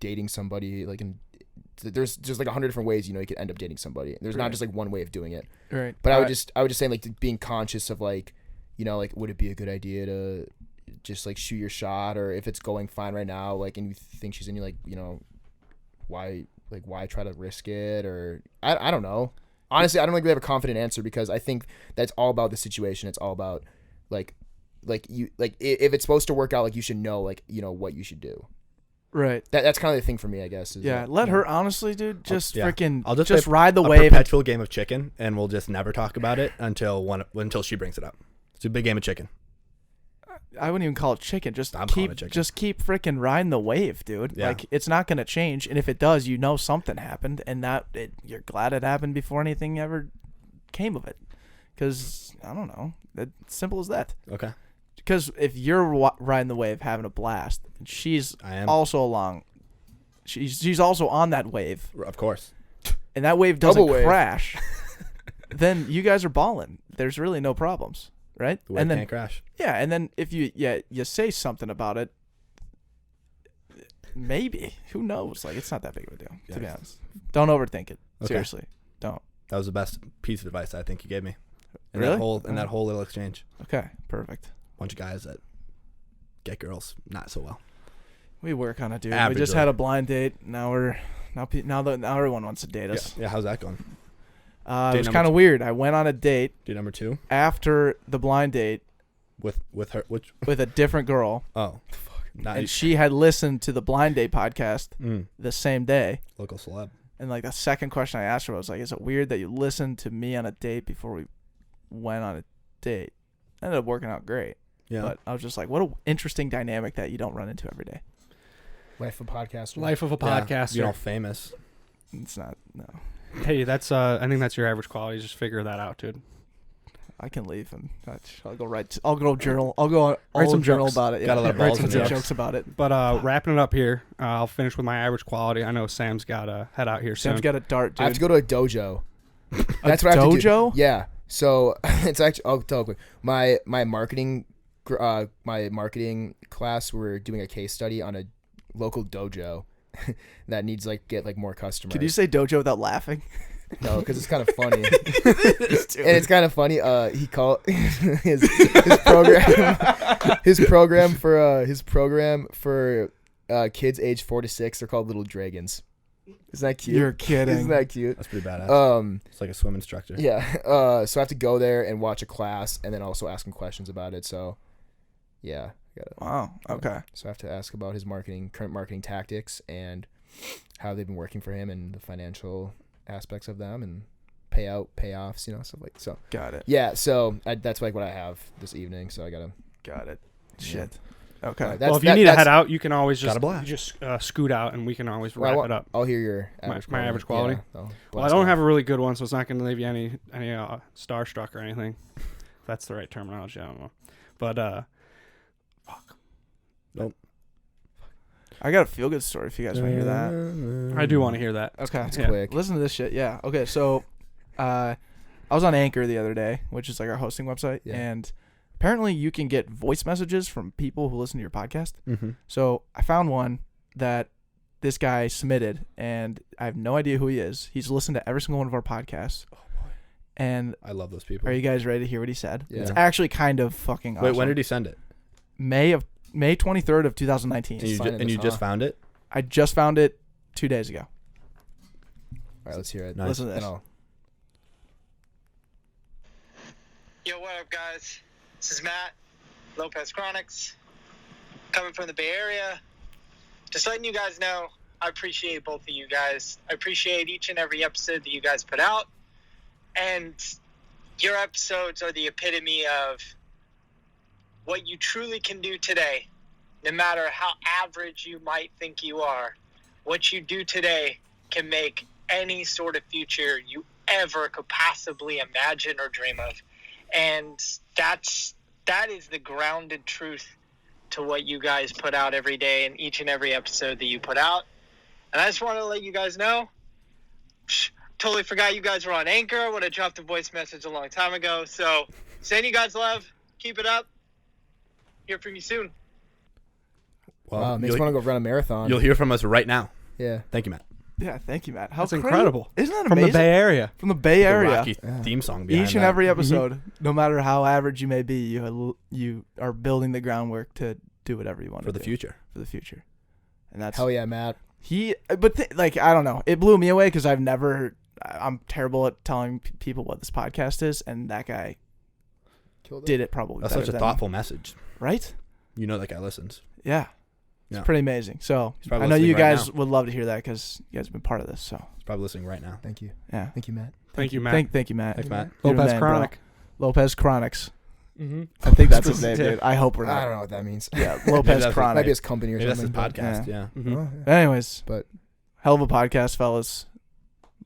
dating somebody like there's just like 100 different ways you could end up dating somebody. There's not Right. just like one way of doing it. Right. But I would just say like being conscious of like like would it be a good idea to just like shoot your shot, or if it's going fine right now, like and you think she's in you, like why try to risk it, or I don't know. Honestly, I don't really have a confident answer because I think that's all about the situation. It's all about like you like if it's supposed to work out, like you should know like what you should do. Right. That's kind of the thing for me, I guess. Is Yeah. that, Let her honestly, dude. Just yeah. freaking. I'll just just play ride the a wave. perpetual game of chicken, and we'll just never talk about it until she brings it up. It's a big game of chicken. I wouldn't even call it chicken. Just I'm calling keep it chicken. just keep freaking riding the wave, dude. Yeah. Like it's not gonna change, and if it does, something happened, and you're glad it happened before anything ever came of it. Because I don't know, it's simple as that. Okay. Because if you're riding the wave, having a blast, and she's I am. also along, she's also on that wave, Of course. and that wave doesn't Double wave. crash, then you guys are balling. There's really no problems, right? The wave And then can't crash. yeah, and then if you say something about it, maybe, who knows? Like it's not that big of a deal, to be Yeah. honest. Don't overthink it. Okay. Seriously, don't. That was the best piece of advice I think you gave me. In Really? that whole little exchange. Okay, perfect. Bunch of guys that get girls not so well. We work on it, dude. We Averagely. just had a blind date. Now everyone wants to date us. Yeah, how's that going? It Date was number kind of two. weird. I went on a date Date number 2 after the blind date with her which with a different girl, oh not and she had listened to the blind date podcast mm, the same day. local celeb. And like the second question I asked her was like, "Is it weird that you listened to me on a date before we went on a date?" Ended up working out great. Yeah. But I was just like, what an interesting dynamic that you don't run into every day. life of a podcaster. Life of a Yeah, podcaster. you're all famous. It's not. No, Hey, that's I think that's your average quality. Just figure that out, dude. I can leave and I'll go write. I'll go journal. I'll go Write some journal jokes. about it. Yeah. Gotta let write balls some in there. jokes about it. But wrapping it up here, I'll finish with my average quality. I know Sam's got to head out here soon. Sam's got a dart, dude. I have to go to a dojo. That's a what I have to do. dojo? Yeah. So it's actually I'll tell you quick. My marketing class, we're doing a case study on a local dojo that needs get more customers. Could you say dojo without laughing? No, because it's kind of funny. And it's kind of funny. He called his program for kids age 4 to 6. They're called Little Dragons. Isn't that cute? You're kidding. Isn't that cute? That's pretty badass. It's like a swim instructor. Yeah. So I have to go there and watch a class, and then also ask him questions about it. So, yeah. Wow. Okay. So I have to ask about his current marketing tactics, and how they've been working for him, and the financial aspects of them, and payoffs, stuff like so. Got it. Yeah. So that's what I have this evening. So I gotta. Got it. Yeah. Shit. Okay. Well, if you need to head out, you can always just scoot out, and we can always wrap it up. I'll hear your average My average quality? Yeah, Well, I don't have a really good one, so it's not going to leave you any starstruck or anything. If that's the right terminology, I don't know. But fuck. Nope. I got a feel good story if you guys want to hear that. I do want to hear that. Okay. It's Yeah. quick. Listen to this shit. Yeah. Okay. So, I was on Anchor the other day, which is like our hosting website, Yeah. and apparently you can get voice messages from people who listen to your podcast. Mm-hmm. So I found one that this guy submitted, and I have no idea who he is. He's listened to every single one of our podcasts. And I love those people. are you guys ready to hear what he said? Yeah. It's actually kind of fucking awesome. Wait, when did he send it? May 23rd of 2019. And you just found it? I just found it 2 days ago. All right, let's hear it. Nice. Listen to this. Yo, what up, guys? This is Matt, Lopez Chronics, coming from the Bay Area. Just letting you guys know, I appreciate both of you guys. I appreciate each and every episode that you guys put out. And your episodes are the epitome of what you truly can do today, no matter how average you might think you are. What you do today can make any sort of future you ever could possibly imagine or dream of. And that is the grounded truth to what you guys put out every day in each and every episode that you put out. And I just want to let you guys know, totally forgot you guys were on Anchor. I would have dropped a voice message a long time ago. So, sending you guys love. Keep it up. Hear from you soon. Well, Wow, makes me want to go run a marathon. You'll hear from us right now. Yeah. Thank you, Matt. Yeah, thank you, Matt. That's incredible. Isn't that From amazing? the Bay Area. From the Bay The Area. Rocky theme song behind Each and that. every episode, no matter how average you may be, you are building the groundwork to do whatever you want For to the do future. for the future. And that's Hell yeah, Matt. like I don't know, it blew me away because I'm terrible at telling people what this podcast is, and that guy Killed it. did it probably. That's better such a than- thoughtful message. right? You know that guy listens. Yeah, it's Yeah. pretty amazing. So He's probably I know listening you right guys now. would love to hear that because you guys have been part of this. So He's probably listening right now. Thank you. yeah, Thank you, Matt. Thank you, Matt. Thank you, Matt. Thanks, Matt. You're the Lopez man, bro. Chronic. Lopez Chronics. Mm-hmm. I think that's his name, dude. I hope we're I not. don't know what that means. Yeah, Maybe Lopez that's- Might be Chronic. his company or Maybe that's his something. podcast. Yeah. Mm-hmm. Oh, yeah. Anyways, But hell of a podcast, fellas.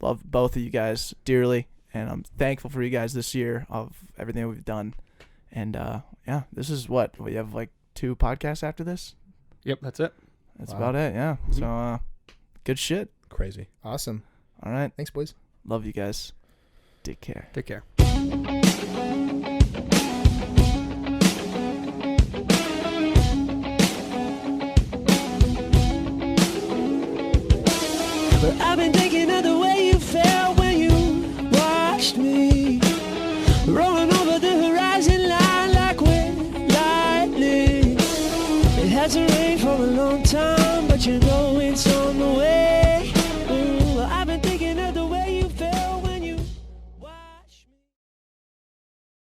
Love both of you guys dearly, and I'm thankful for you guys this year of everything we've done. And yeah, this is what we have, like 2 podcasts after this. Yep, that's it. That's Wow. about it. Yeah. Mhm. So good shit. Crazy. awesome. All right. Thanks, boys. Love you guys. Take care. Take care. But I've been